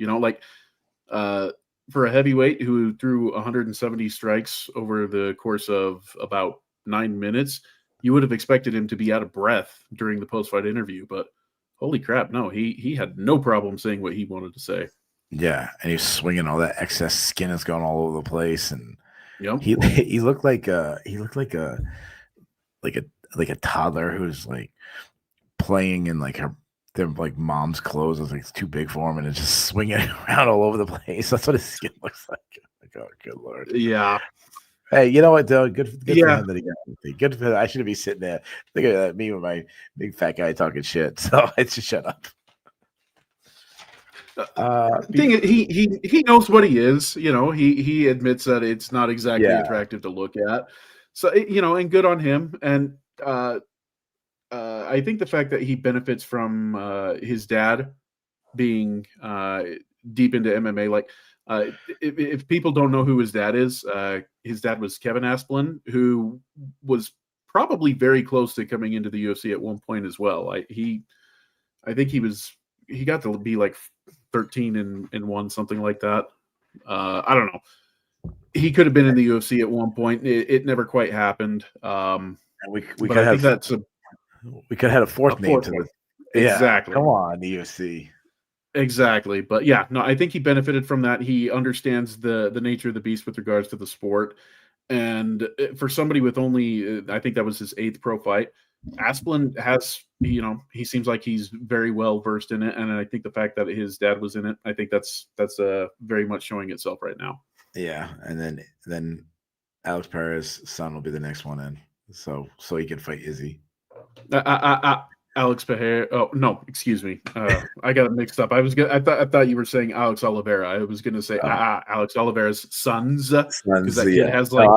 For a heavyweight who threw 170 strikes over the course of about 9 minutes, you would have expected him to be out of breath during the post-fight interview, but holy crap, no, he had no problem saying what he wanted to say. Yeah, and he's swinging all that excess skin is going all over the place, and yep. he looked like a toddler who's like playing in like their like mom's clothes. It's like it's too big for him, and it's just swinging around all over the place. That's what his skin looks like. Like, oh, good Lord. Yeah. Hey, you know what, though? Good for him that he got anything. Good for I shouldn't be sitting there. Look at that, me with my big fat guy talking shit. So I just shut up. He knows what he is. He admits that it's not exactly attractive to look at. So and good on him. And I think the fact that he benefits from his dad being deep into MMA, like if people don't know who his dad is was Kevin Asplin, who was probably very close to coming into the UFC at one point as well. I think he got to be like 13 and 1, something like that. I don't know. He could have been in the UFC at one point. It never quite happened. We could have had a fourth name to this. Exactly. Come on, the UFC. Exactly. But yeah, no, I think he benefited from that. He understands the nature of the beast with regards to the sport. And for somebody with only, I think that was his 8th pro fight, Asplin has, he seems like he's very well versed in it, and I think the fact that his dad was in it, I think that's very much showing itself right now. Yeah, and then Alex Perez's son will be the next one in, so he can fight Izzy. Alex Pereira. Oh no, excuse me. I got it mixed up. I thought you were saying Alex Oliveira. I was gonna say Alex Oliveira's sons, because that kid has like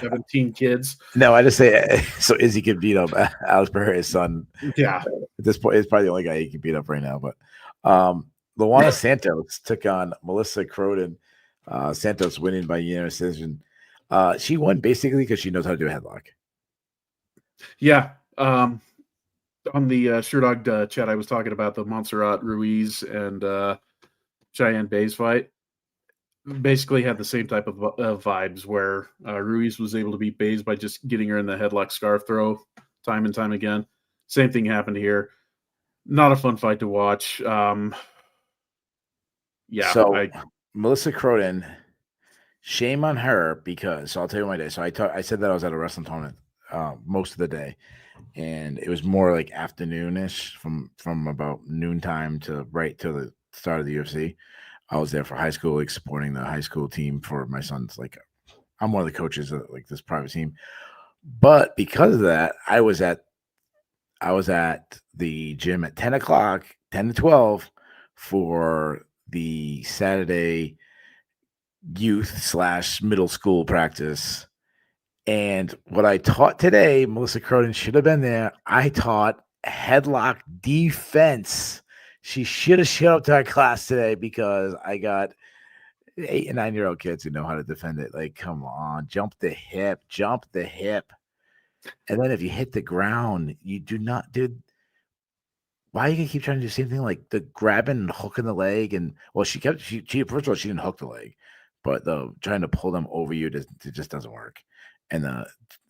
17 kids. No, I just say so Izzy can beat up Alex Pereira's son. Yeah. At this point, it's probably the only guy he can beat up right now. But Luana Santos took on Melissa Croden. Santos winning by unanimous decision. She won basically because she knows how to do a headlock. Yeah. On the Sherdog chat, I was talking about the Montserrat Ruiz and Cheyenne Bays fight. Basically had the same type of vibes where Ruiz was able to beat Bays by just getting her in the headlock scarf throw time and time again. Same thing happened here. Not a fun fight to watch. Melissa Croden, shame on her because I'll tell you my day. So I said that I was at a wrestling tournament most of the day, and it was more like afternoonish from about noontime to right to the start of the UFC. I was there for high school, like supporting the high school team for my son's. Like, I'm one of the coaches of like this private team, but because of that, I was at the gym at 10 o'clock, 10 to 12 for the Saturday youth / middle school practice. And what I taught today, Melissa Croden should have been there. I taught headlock defense. She should have showed up to our class today because I got 8 and 9-year-old kids who know how to defend it. Like, come on, jump the hip. And then if you hit the ground, you do not, dude. Why are you gonna keep trying to do the same thing, like the grabbing and hooking the leg? And well, she first of all, she didn't hook the leg, but the trying to pull them over you it just doesn't work. And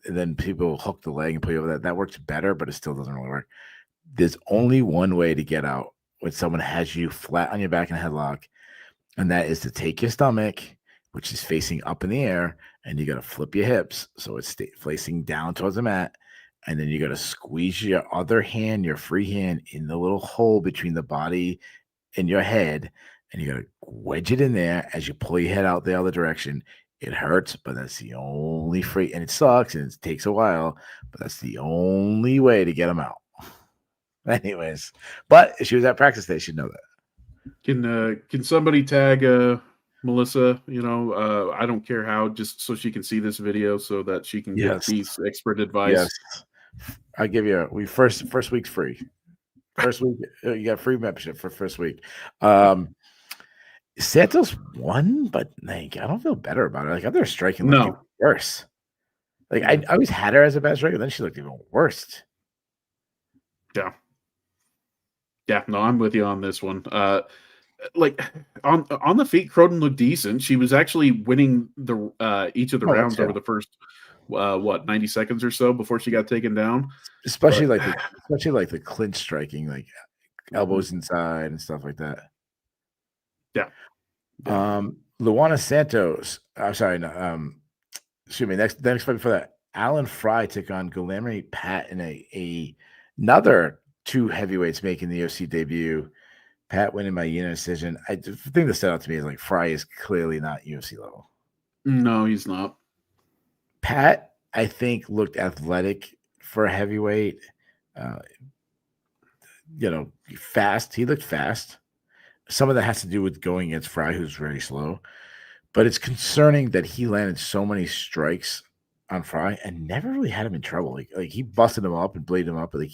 then people hook the leg and put you over that works better, but it still doesn't really work. There's only one way to get out when someone has you flat on your back in a headlock, and that is to take your stomach, which is facing up in the air, and you got to flip your hips so it's facing down towards the mat, and then you got to squeeze your other hand, your free hand, in the little hole between the body and your head, and you got to wedge it in there as you pull your head out the other direction. It hurts, but that's the only free, and it sucks, and it takes a while, but that's the only way to get them out. Anyways, but if she was at practice day, she'd know that. Can somebody tag Melissa? I don't care how, just so she can see this video so that she can get these expert advice. Yes, I'll give you first week's free. First week you got free membership for first week. Santos won, but like I don't feel better about it. Like other striking looked even worse. Like I always had her as a bad striker, then she looked even worse. Yeah, no, I'm with you on this one. Like on the feet, Croden looked decent. She was actually winning the each of the rounds over the first 90 seconds or so before she got taken down. Especially like the clinch striking, like elbows inside and stuff like that. Yeah. Luana Santos. I'm sorry, no. Excuse me. Next fight before that, Alan Fry took on Guilherme Pat in another two heavyweights making the UFC debut. Pat winning by unanimous decision. The thing that stood out to me is like Fry is clearly not UFC level. No, he's not. Pat, I think, looked athletic for a heavyweight. Fast. He looked fast. Some of that has to do with going against Fry, who's very slow. But it's concerning that he landed so many strikes on Fry and never really had him in trouble. Like he busted him up and bladed him up, but like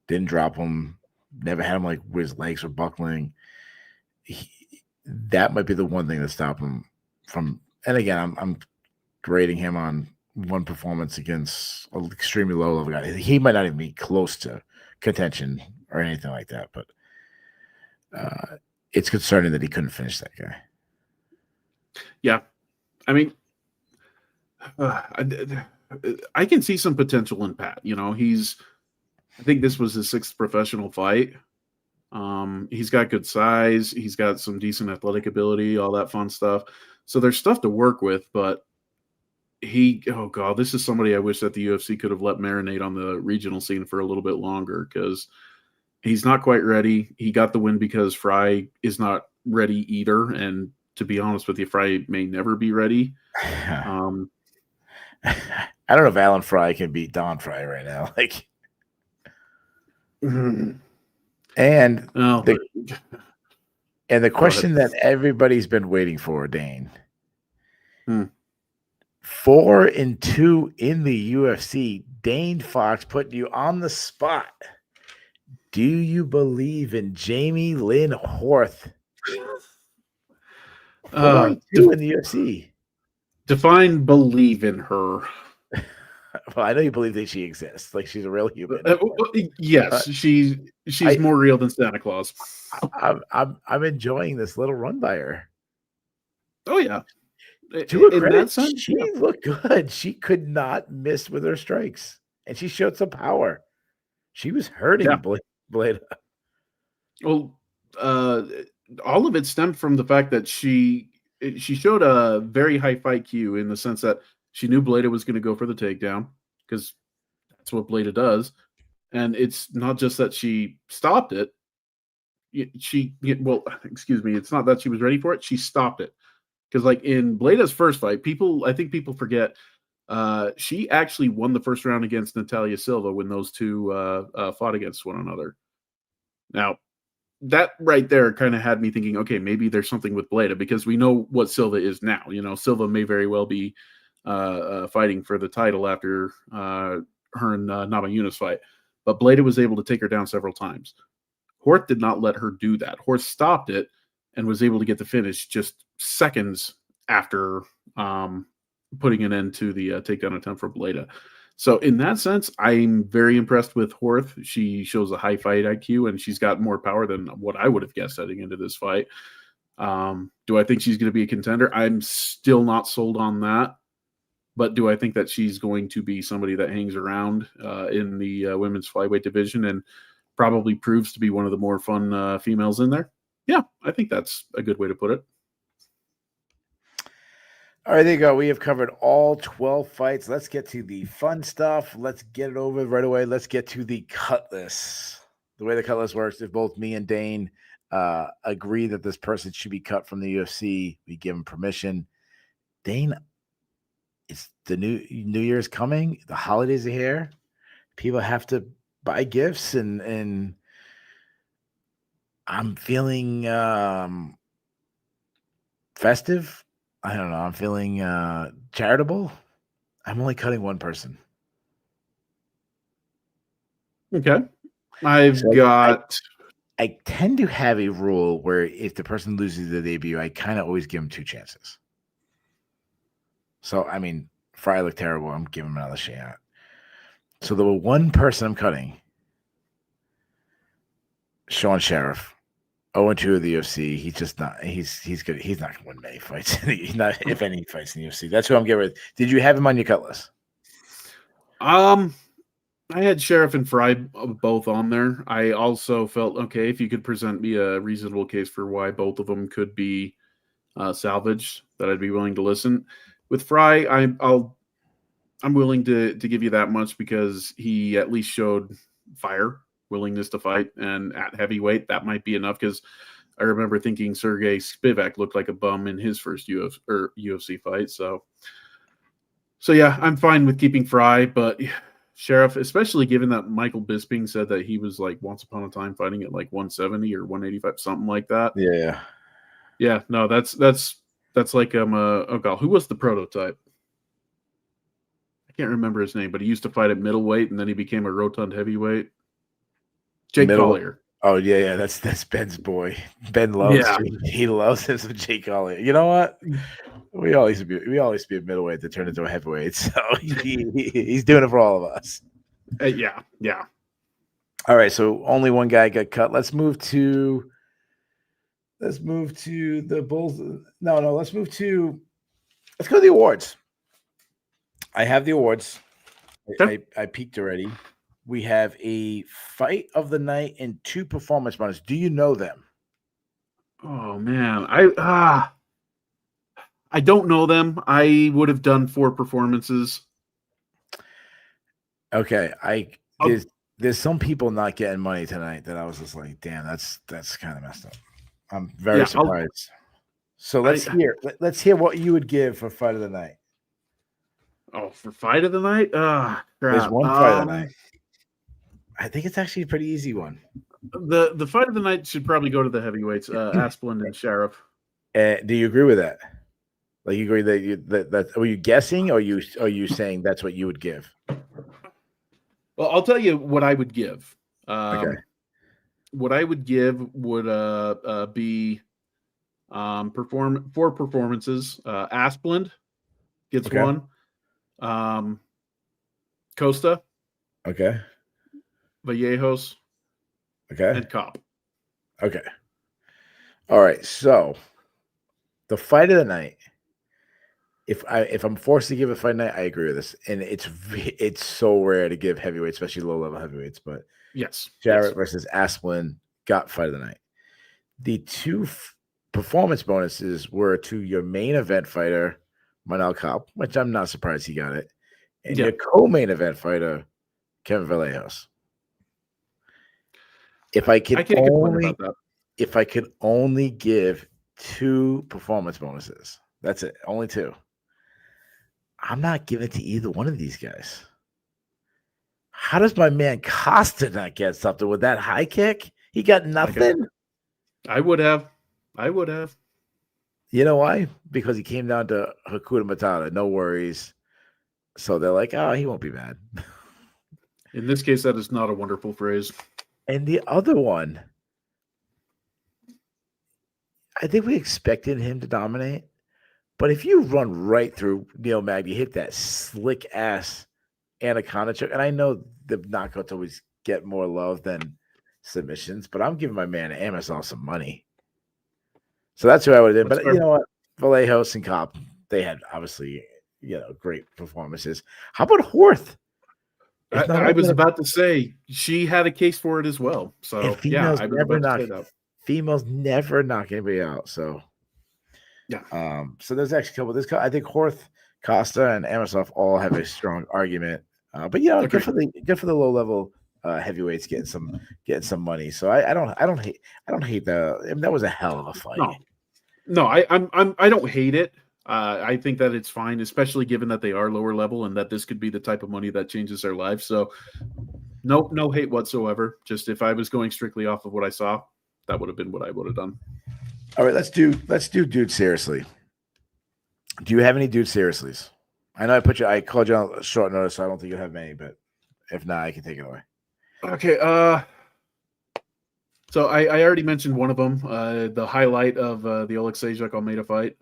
didn't drop him. Never had him like where his legs were buckling. That might be the one thing that stopped him from. And again, I'm grading him on one performance against an extremely low level guy. He might not even be close to contention or anything like that, but it's concerning that he couldn't finish that guy. Yeah, I mean, I can see some potential in Pat. I think this was his 6th professional fight. He's got good size. He's got some decent athletic ability, all that fun stuff. So there's stuff to work with, but oh God, this is somebody I wish that the UFC could have let marinate on the regional scene for a little bit longer, because he's not quite ready. He got the win because Fry is not ready either. And to be honest with you, Fry may never be ready. I don't know if Alan Fry can beat Don Fry right now. Like, and the question that everybody's been waiting for, Dane. 4-2 in the UFC. Dane Fox putting you on the spot. Do you believe in Jamie Lynn Horth? 4-2 in the UFC. Define believe in her. Well, I know you believe that she exists. Like, she's a real human. Yes, she's more real than Santa Claus. I'm enjoying this little run by her. Oh yeah. To her credit, she looked good. She could not miss with her strikes, and she showed some power. She was hurting Bleda. Well, all of it stemmed from the fact that she showed a very high fight IQ, in the sense that she knew Bleda was going to go for the takedown, because that's what Bleda does. And it's not just that she stopped it. It's not that she was ready for it. She stopped it. Because like in Bleda's first fight, I think people forget, she actually won the first round against Natalia Silva when those two fought against one another. Now, that right there kind of had me thinking, okay, maybe there's something with Bleda, because we know what Silva is now. You know, Silva may very well be fighting for the title after her and Namajunas fight. But Bleda was able to take her down several times. Horth did not let her do that. Horth stopped it and was able to get the finish just seconds after putting an end to the takedown attempt for Bleda. So in that sense, I'm very impressed with Horth. She shows a high fight IQ, and she's got more power than what I would have guessed heading into this fight. Do I think she's going to be a contender? I'm still not sold on that. But do I think that she's going to be somebody that hangs around in the women's flyweight division and probably proves to be one of the more fun females in there? Yeah, I think that's a good way to put it. All right, there you go. We have covered all 12 fights. Let's get to the fun stuff. Let's get it over right away. Let's get to the cut list. The way the cut list works, if both me and Dane agree that this person should be cut from the UFC, we give him permission. Dane, it's the new Year's coming. The holidays are here. People have to buy gifts, and I'm feeling festive. I don't know. I'm feeling charitable. I'm only cutting one person. Okay. I tend to have a rule where if the person loses their debut, I kind of always give them 2 chances. So, I mean, Fry looked terrible. I'm giving him another shot. So the one person I'm cutting, Sean Sheriff, 0-2 of the UFC. He's just not. He's good. He's not going to win many fights. He's not, if any fights in the UFC. That's who I'm getting with. Did you have him on your cut list? I had Sheriff and Fry both on there. I also felt, okay, if you could present me a reasonable case for why both of them could be salvaged, that I'd be willing to listen. With Fry, I'm willing to give you that much, because he at least showed willingness to fight, and at heavyweight that might be enough, because I remember thinking Sergey Spivak looked like a bum in his first UFC fight. So yeah, I'm fine with keeping Fry, but Sheriff, especially given that Michael Bisping said that he was like once upon a time fighting at like 170 or 185, something like that. Yeah, no, that's like oh god, who was the prototype? I can't remember his name, but he used to fight at middleweight, and then he became a rotund heavyweight. Jake Collier. Oh yeah, that's Ben's boy. Ben loves he loves him some Jake Collier. You know what? We all used to be a middleweight to turn into a heavyweight, so he's doing it for all of us. Yeah. All right, so only one guy got cut. Let's move to the Bulls. No, let's go to the awards. I have the awards. Okay. I peeked already. We have a fight of the night and 2 performance bonus. Do you know them? Oh man, I don't know them. I would have done 4 performances. Okay, there's some people not getting money tonight that I was just like, damn, that's kind of messed up. I'm very surprised. So let's hear what you would give for fight of the night. Oh, for fight of the night? Crap. There's one fight of the night. I think it's actually a pretty easy one. The fight of the night should probably go to the heavyweights, Asplund and Sheriff. Do you agree with that? Like, you agree that were you guessing, or are you saying that's what you would give? Well, I'll tell you what I would give. Okay. What I would give would be 4 performances. Asplund gets one. Costa. Okay. Vallejos. Okay. And Kape. Okay. All right. So the fight of the night. If I'm forced to give a fight night, I agree with this, and it's so rare to give heavyweights, especially low level heavyweights. But yes, Jarrett versus Asplund got fight of the night. The 2 performance bonuses were to your main event fighter, Manel Kape, which I'm not surprised he got it, and your co-main event fighter, Kevin Vallejos. If I could only give 2 performance bonuses, that's it, only 2. I'm not giving it to either one of these guys. How does my man Costa not get something with that high kick? He got nothing. I would have. You know why? Because he came down to Hakuna Matata, no worries. So they're like, oh, he won't be mad. In this case, that is not a wonderful phrase. And the other one, I think we expected him to dominate. But if you run right through Neil Magny, hit that slick ass anaconda choke, and I know the knockouts always get more love than submissions, but I'm giving my man Amosov some money. So that's who I would have did. But you know what? Vallejos and Kape, they had obviously, great performances. How about Horth? I was about to say she had a case for it as well. So yeah, I was about to say that. Females never knock anybody out. So yeah. So there's actually a couple. I think Horth, Costa, and Amosov all have a strong argument. But good for the low level heavyweights getting some money. So I don't hate that. I mean, that was a hell of a fight. No, I don't hate it. I think that it's fine, especially given that they are lower level and that this could be the type of money that changes their lives. So no hate whatsoever. Just if I was going strictly off of what I saw, that would have been what I would have done. All right, let's do dude seriously. Do you have any dude seriouslies? I know I called you on short notice, so I don't think you have many, but if not, I can take it away. Okay. So I already mentioned one of them, the highlight of the Oleksiejczuk Almeida fight.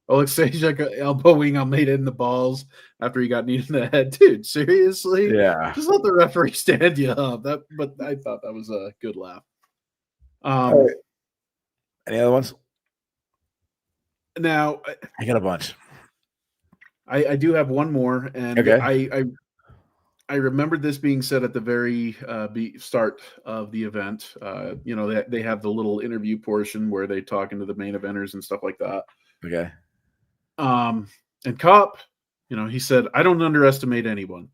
Oleksiejczuk elbowing Almeida in the balls after he got kneed in the head. Dude, seriously? Yeah. Just let the referee stand you up. But I thought that was a good laugh. All right. Any other ones? Now I got a bunch. I do have one more, and okay. I remember this being said at the very start of the event. They have the little interview portion where they talk into the main eventers and stuff like that. Okay. And Kape, he said, "I don't underestimate anyone."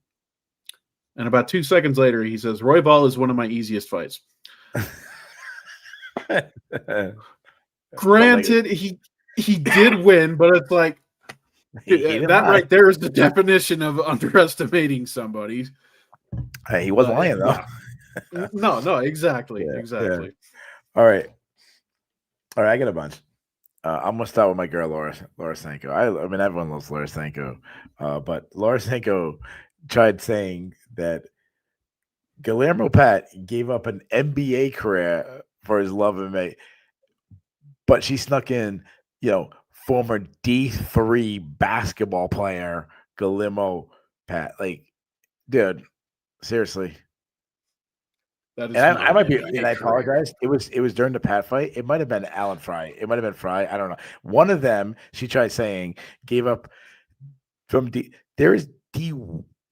And about 2 seconds later, he says, "Royval is one of my easiest fights." Granted, he did win, but it's like that right there is the definition of underestimating somebody. He wasn't lying though. Yeah. No, exactly. Yeah. All right, I got a bunch. I'm gonna start with my girl Laura Sanko. I mean, everyone loves Laura Sanko, but Laura Sanko tried saying that Guillermo Pat gave up an NBA career for his love of me, but she snuck in, former D3 basketball player Guillermo Pat. Like, dude, seriously. That is and I might be, and I apologize. It was during the Pat fight. It might have been Alan Fry. It might have been Fry. I don't know. One of them, she tried saying, gave up from D. There is D,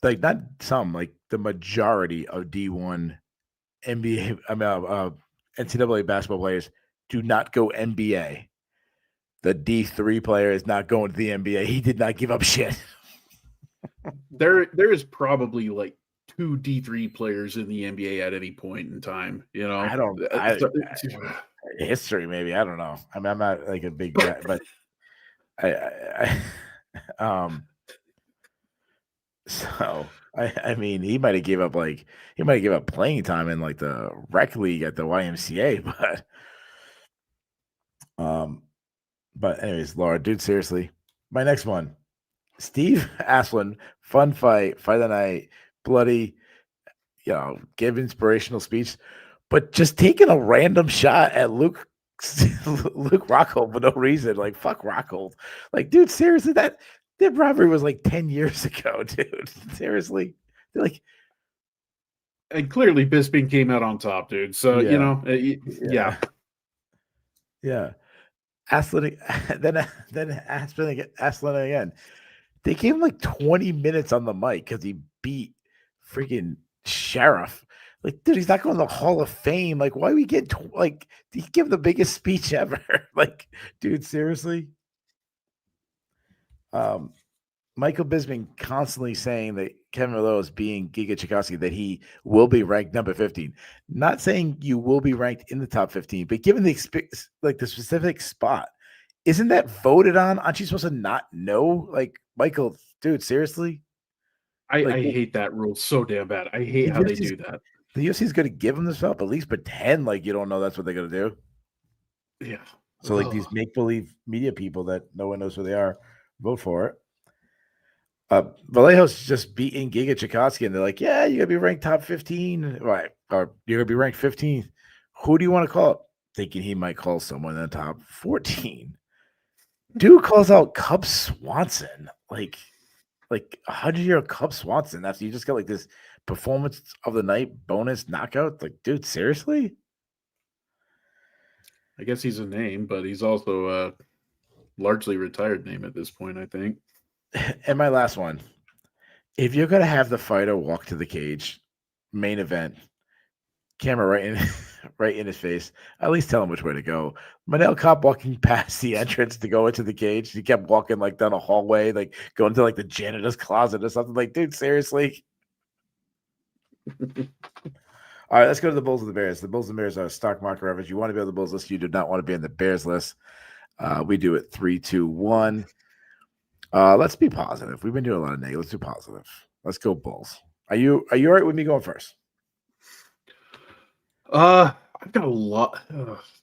like not some, like the majority of D1 NBA, NCAA basketball players do not go NBA. the D3 player is not going to the NBA. He did not give up shit. There is probably like 2 D3 players in the NBA at any point in time. You know, History maybe. I don't know. I mean, I'm not like a big guy, but so I mean, he might have gave up playing time in like the rec league at the YMCA, but anyways, Laura, dude, seriously, my next one, Steve Asplin, fun fight of the night, bloody, give inspirational speech, but just taking a random shot at Luke Rockhold for no reason. Like, fuck Rockhold. Like, dude, seriously, that robbery was like 10 years ago, dude. Seriously. Like, and clearly Bisping came out on top, dude. So, yeah. Yeah. Asplin, then Asplin again. They gave him like 20 minutes on the mic because he beat freaking Sheriff. Like, dude, he's not going to the Hall of Fame. Like, why we get he give the biggest speech ever? Like, dude, seriously. Michael Bisping constantly saying that Kevin Malone is being Giga Chikowski, that he will be ranked number 15. Not saying you will be ranked in the top 15, but given the specific spot, isn't that voted on? Aren't you supposed to not know? Like, Michael, dude, seriously? I hate that rule so damn bad. I hate how they do that. The UFC is going to give them this belt, at least pretend like you don't know that's what they're going to do. Yeah. So, like, these make-believe media people that no one knows who they are, vote for it. Vallejo's just beating Giga Chikowski, and they're like, yeah, you're going to be ranked top 15. Right. Or you're going to be ranked 15th. Who do you want to call it? Thinking he might call someone in the top 14. Dude calls out Cub Swanson. Like 100-year Cub Swanson. After you just got like this performance of the night bonus knockout. Like, dude, seriously? I guess he's a name, but he's also a largely retired name at this point, I think. And my last one. If you're going to have the fighter walk to the cage, main event, camera right in his face, at least tell him which way to go. Manel Kape walking past the entrance to go into the cage. He kept walking like down a hallway, like going to like the janitor's closet or something. Like, dude, seriously? All right, let's go to the Bulls and the Bears. The Bulls and Bears are stock market average. You want to be on the Bulls list. You do not want to be on the Bears list. We do it 3, 2, 1. Let's be positive. We've been doing a lot of negative. Let's do positive. Let's go Bulls. Are you all right with me going first? I've got a lot.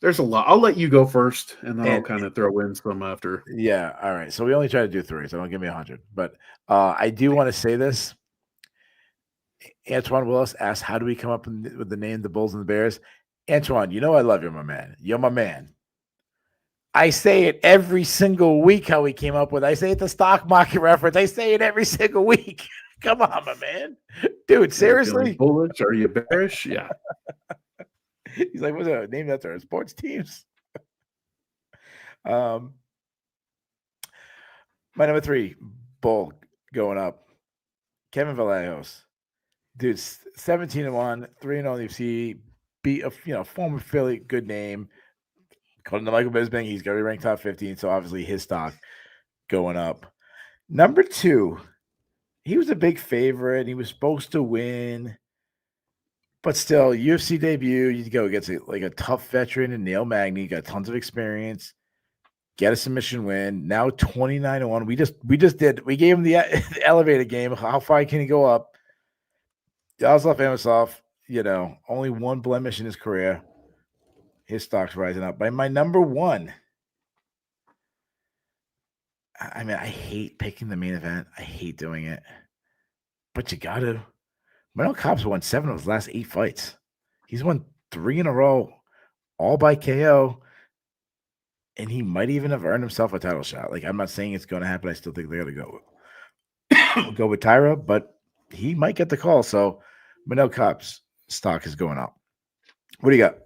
There's a lot. I'll let you go first, and then I'll kind of throw in some after. Yeah. All right. So we only try to do 3, so don't give me 100. But I do want to say this. Antoine Willis asked, how do we come up with the name the Bulls and the Bears? Antoine, you know I love you, my man. You're my man. I say it every single week how we came up with it. I say it the stock market reference. I say it every single week. Come on, my man. Dude, seriously? Bullish? Are you bearish? Yeah. He's like, what's that? Named after our sports teams. My number 3, Bull going up. Kevin Vallejos. Dude, 17-1, 3-0 UFC, beat a former Philly, good name. According to Michael Bisping, he's going to be ranked top 15, so obviously his stock going up. Number 2, he was a big favorite. He was supposed to win, but still, UFC debut, you go against a tough veteran in Neil Magny, got tons of experience, get a submission win. Now 29-1. We gave him the elevator game. How far can he go up? Yaroslav Amosov, only one blemish in his career. His stock's rising up. By my number 1, I mean, I hate picking the main event. I hate doing it. But you got to. Manel Kape's won 7 of his last 8 fights. He's won 3 in a row, all by KO. And he might even have earned himself a title shot. Like, I'm not saying it's going to happen. I still think they got to go with Tyra, but he might get the call. So Manel Kape's stock is going up. What do you got?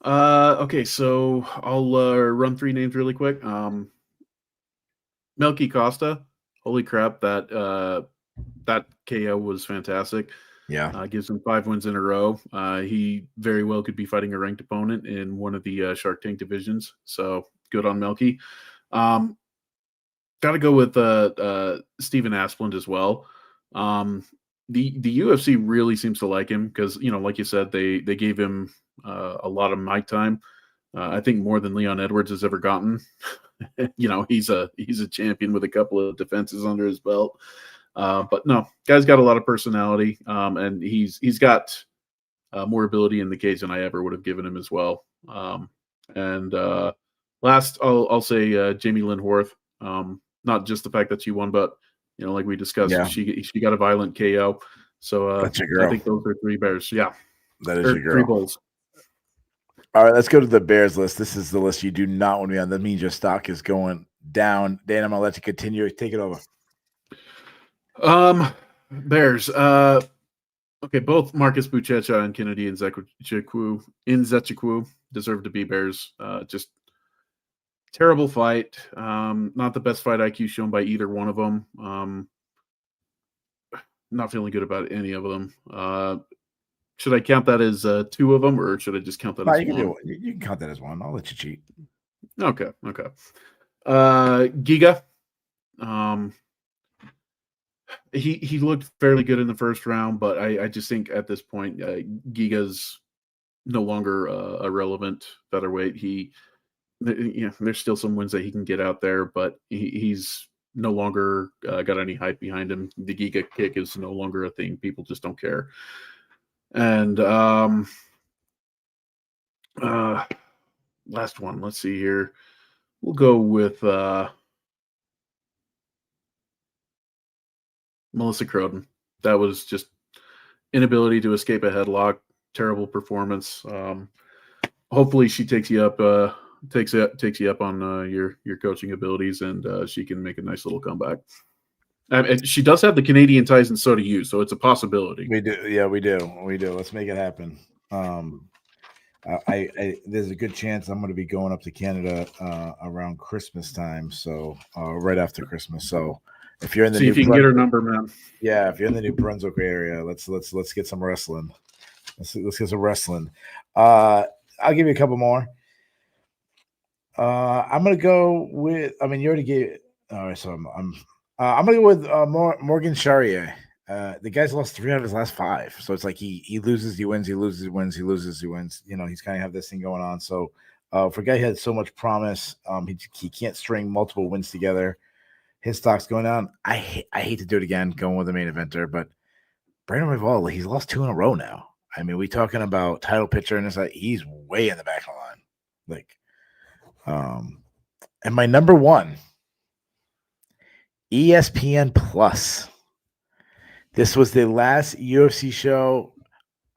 Okay, so I'll run 3 names really quick. Melky Costa. Holy crap, that KO was fantastic. Yeah. Gives him 5 wins in a row. He very well could be fighting a ranked opponent in one of the Shark Tank divisions. So good on Melky. Got to go with Steven Asplund as well. The UFC really seems to like him because, like you said, they gave him a lot of mic time. I think more than Leon Edwards has ever gotten. He's a champion with a couple of defenses under his belt. But no, guy's got a lot of personality, and he's got more ability in the cage than I ever would have given him as well. And last, I'll say Jamie Lynn Horth. Not just the fact that she won, but like we discussed, she got a violent KO. So that's your girl. I think those are 3 bears. Yeah, that is your girl. 3 bulls. All right, let's go to the Bears list. This is the list you do not want to be on. That means your stock is going down. Dan, I'm gonna let you continue. Take it over. Bears. Okay, both Marcus Buchecha and Kennedy Nzechukwu deserve to be Bears. Just terrible fight. Not the best fight IQ shown by either one of them. Not feeling good about any of them. Should I count that as 2 of them, or should I just count that as one? You can count that as one. I'll let you cheat. Okay. Giga. He looked fairly good in the first round, but I just think at this point, Giga's no longer a relevant featherweight. There's still some wins that he can get out there, but he's no longer got any hype behind him. The Giga kick is no longer a thing. People just don't care. And last one, let's see here. We'll go with Melissa Croden. That was just inability to escape a headlock. Terrible performance. Hopefully she takes you up on your coaching abilities, and she can make a nice little comeback. She does have the Canadian ties, and so do you. So it's a possibility. We do. Yeah, we do. Let's make it happen. There's a good chance I'm going to be going up to Canada around Christmas time. So right after Christmas. So if you're in the see if you can get her number, man. Yeah, if you're in the New Brunswick area, let's get some wrestling. Let's get some wrestling. I'll give you a couple more. I'm gonna go with. I mean, you already gave it. All right, so I'm gonna go with Morgan Charrier. The guy's lost 3 out of his last 5, so it's like he loses, he wins, he loses, he wins, he loses, he wins. He's kind of have this thing going on. So for a guy who had so much promise, he can't string multiple wins together. His stock's going down. I hate to do it again, going with the main eventer, but Brandon Royval, he's lost 2 in a row now. I mean, we talking about title picture, and it's like he's way in the back of the line. And my number 1, ESPN Plus. This was the last UFC show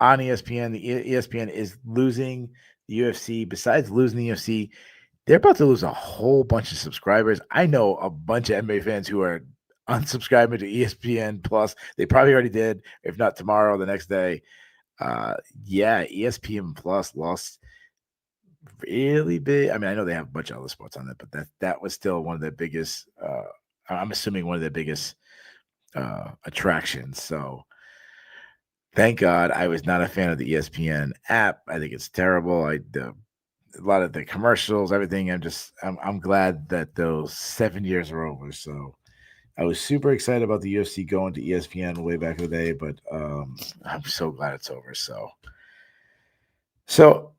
on ESPN. The ESPN is losing the UFC. Besides losing the UFC, they're about to lose a whole bunch of subscribers. I know a bunch of MMA fans who are unsubscribing to ESPN Plus. They probably already did, if not tomorrow, the next day. ESPN Plus lost really big. I mean, I know they have a bunch of other sports on it, but that was still one of the biggest. I'm assuming one of the biggest attractions. So thank God I was not a fan of the ESPN app. I think it's terrible. A lot of the commercials, everything. I'm glad that those 7 years are over. So I was super excited about the UFC going to ESPN way back in the day, but I'm so glad it's over. So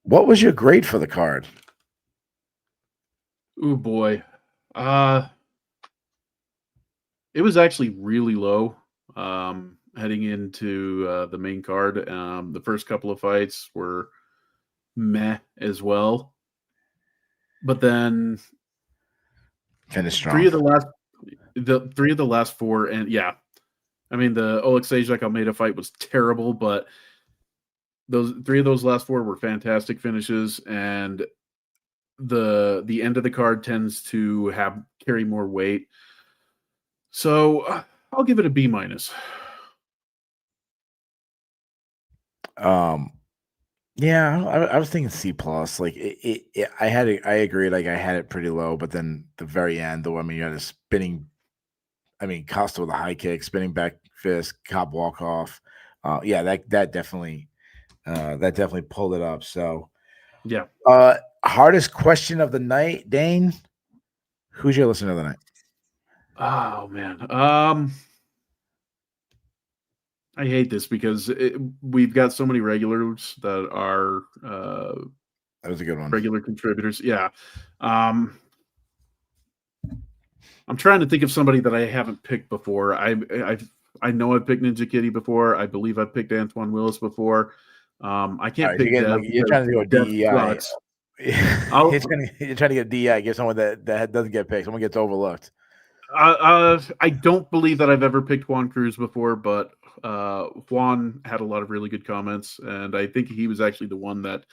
what was your grade for the card? Oh boy. It was actually really low heading into the main card. The first couple of fights were meh as well. But then finished strong. 3 of the last 4, and yeah. I mean, the Oleksiejczuk Almeida fight was terrible, but those 3 of those last 4 were fantastic finishes, and the end of the card tends to carry more weight. So I'll give it a B-. Yeah, I was thinking C+. Like I agree. Like I had it pretty low, but then the very end, though, I mean, you had a spinning. I mean, Costa with a high kick, spinning back fist, cop walk off. That definitely pulled it up. So yeah. Hardest question of the night, Dane. Who's your listener of the night? Oh man. I hate this because we've got so many regulars that are that was a good one. Regular contributors. Yeah. I'm trying to think of somebody that I haven't picked before. I know I've picked Ninja Kitty before. I believe I've picked Antoine Willis before. I can't pick Dev. You're trying to do a DEI. You're trying to get DEI. Get someone that doesn't get picked. Someone gets overlooked. I don't believe that I've ever picked Juan Cruz before, but Juan had a lot of really good comments, and I think he was actually the one that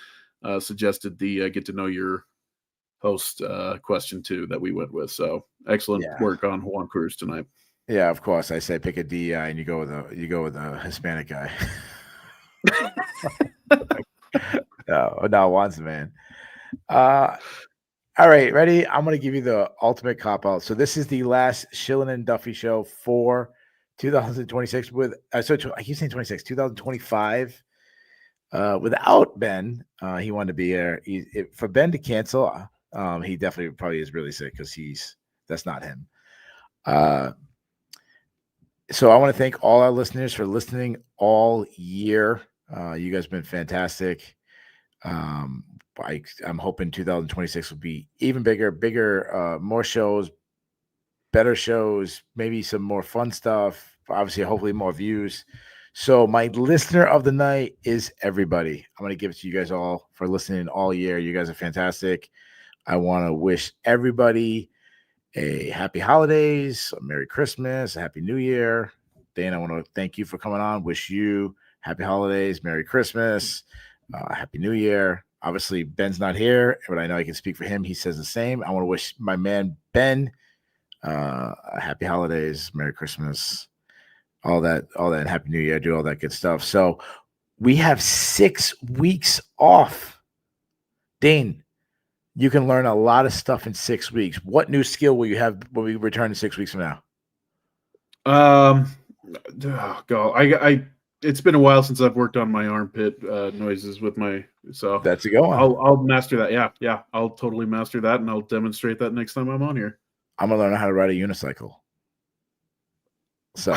suggested the get to know your host question too that we went with. So excellent work on Juan Cruz tonight. Yeah, of course. I say pick a DEI, and you go with a Hispanic guy. No, Juan's the man. All right, ready? I'm going to give you the ultimate cop-out. So this is the last Shillan and Duffy Show for 2026 with I keep saying 26, 2025. Without Ben, he wanted to be here. For Ben to cancel, he definitely probably is really sick because that's not him. So I want to thank all our listeners for listening all year. You guys have been fantastic. I'm hoping 2026 will be even bigger, more shows, better shows, maybe some more fun stuff. Obviously, hopefully more views. So my listener of the night is everybody. I'm going to give it to you guys all for listening all year. You guys are fantastic. I want to wish everybody a happy holidays, a Merry Christmas, a Happy New Year. Dan, I want to thank you for coming on. Wish you happy holidays, Merry Christmas, Happy New Year. Obviously, Ben's not here, but I know I can speak for him. He says the same. I want to wish my man Ben happy holidays, Merry Christmas, all that, Happy New Year, do all that good stuff. So we have 6 weeks off. Dane, you can learn a lot of stuff in 6 weeks. What new skill will you have when we return in 6 weeks from now? It's been a while since I've worked on my armpit noises with so that's a good one. I'll master that. Yeah. I'll totally master that, and I'll demonstrate that next time I'm on here. I'm gonna learn how to ride a unicycle. So,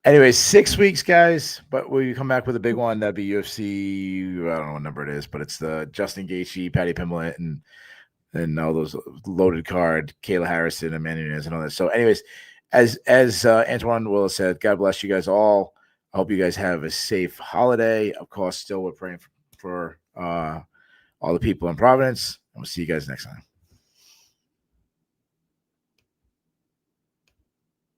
anyway, 6 weeks, guys. But we come back with a big one. That'd be UFC. I don't know what number it is, but it's the Justin Gaethje, Paddy Pimblett, and all those loaded card, Kayla Harrison, and Manny Nunes, and all that. So, anyways, as Antoine Willis said, God bless you guys all. I hope you guys have a safe holiday. Of course, still we're praying for all the people in Providence. And we'll see you guys next time.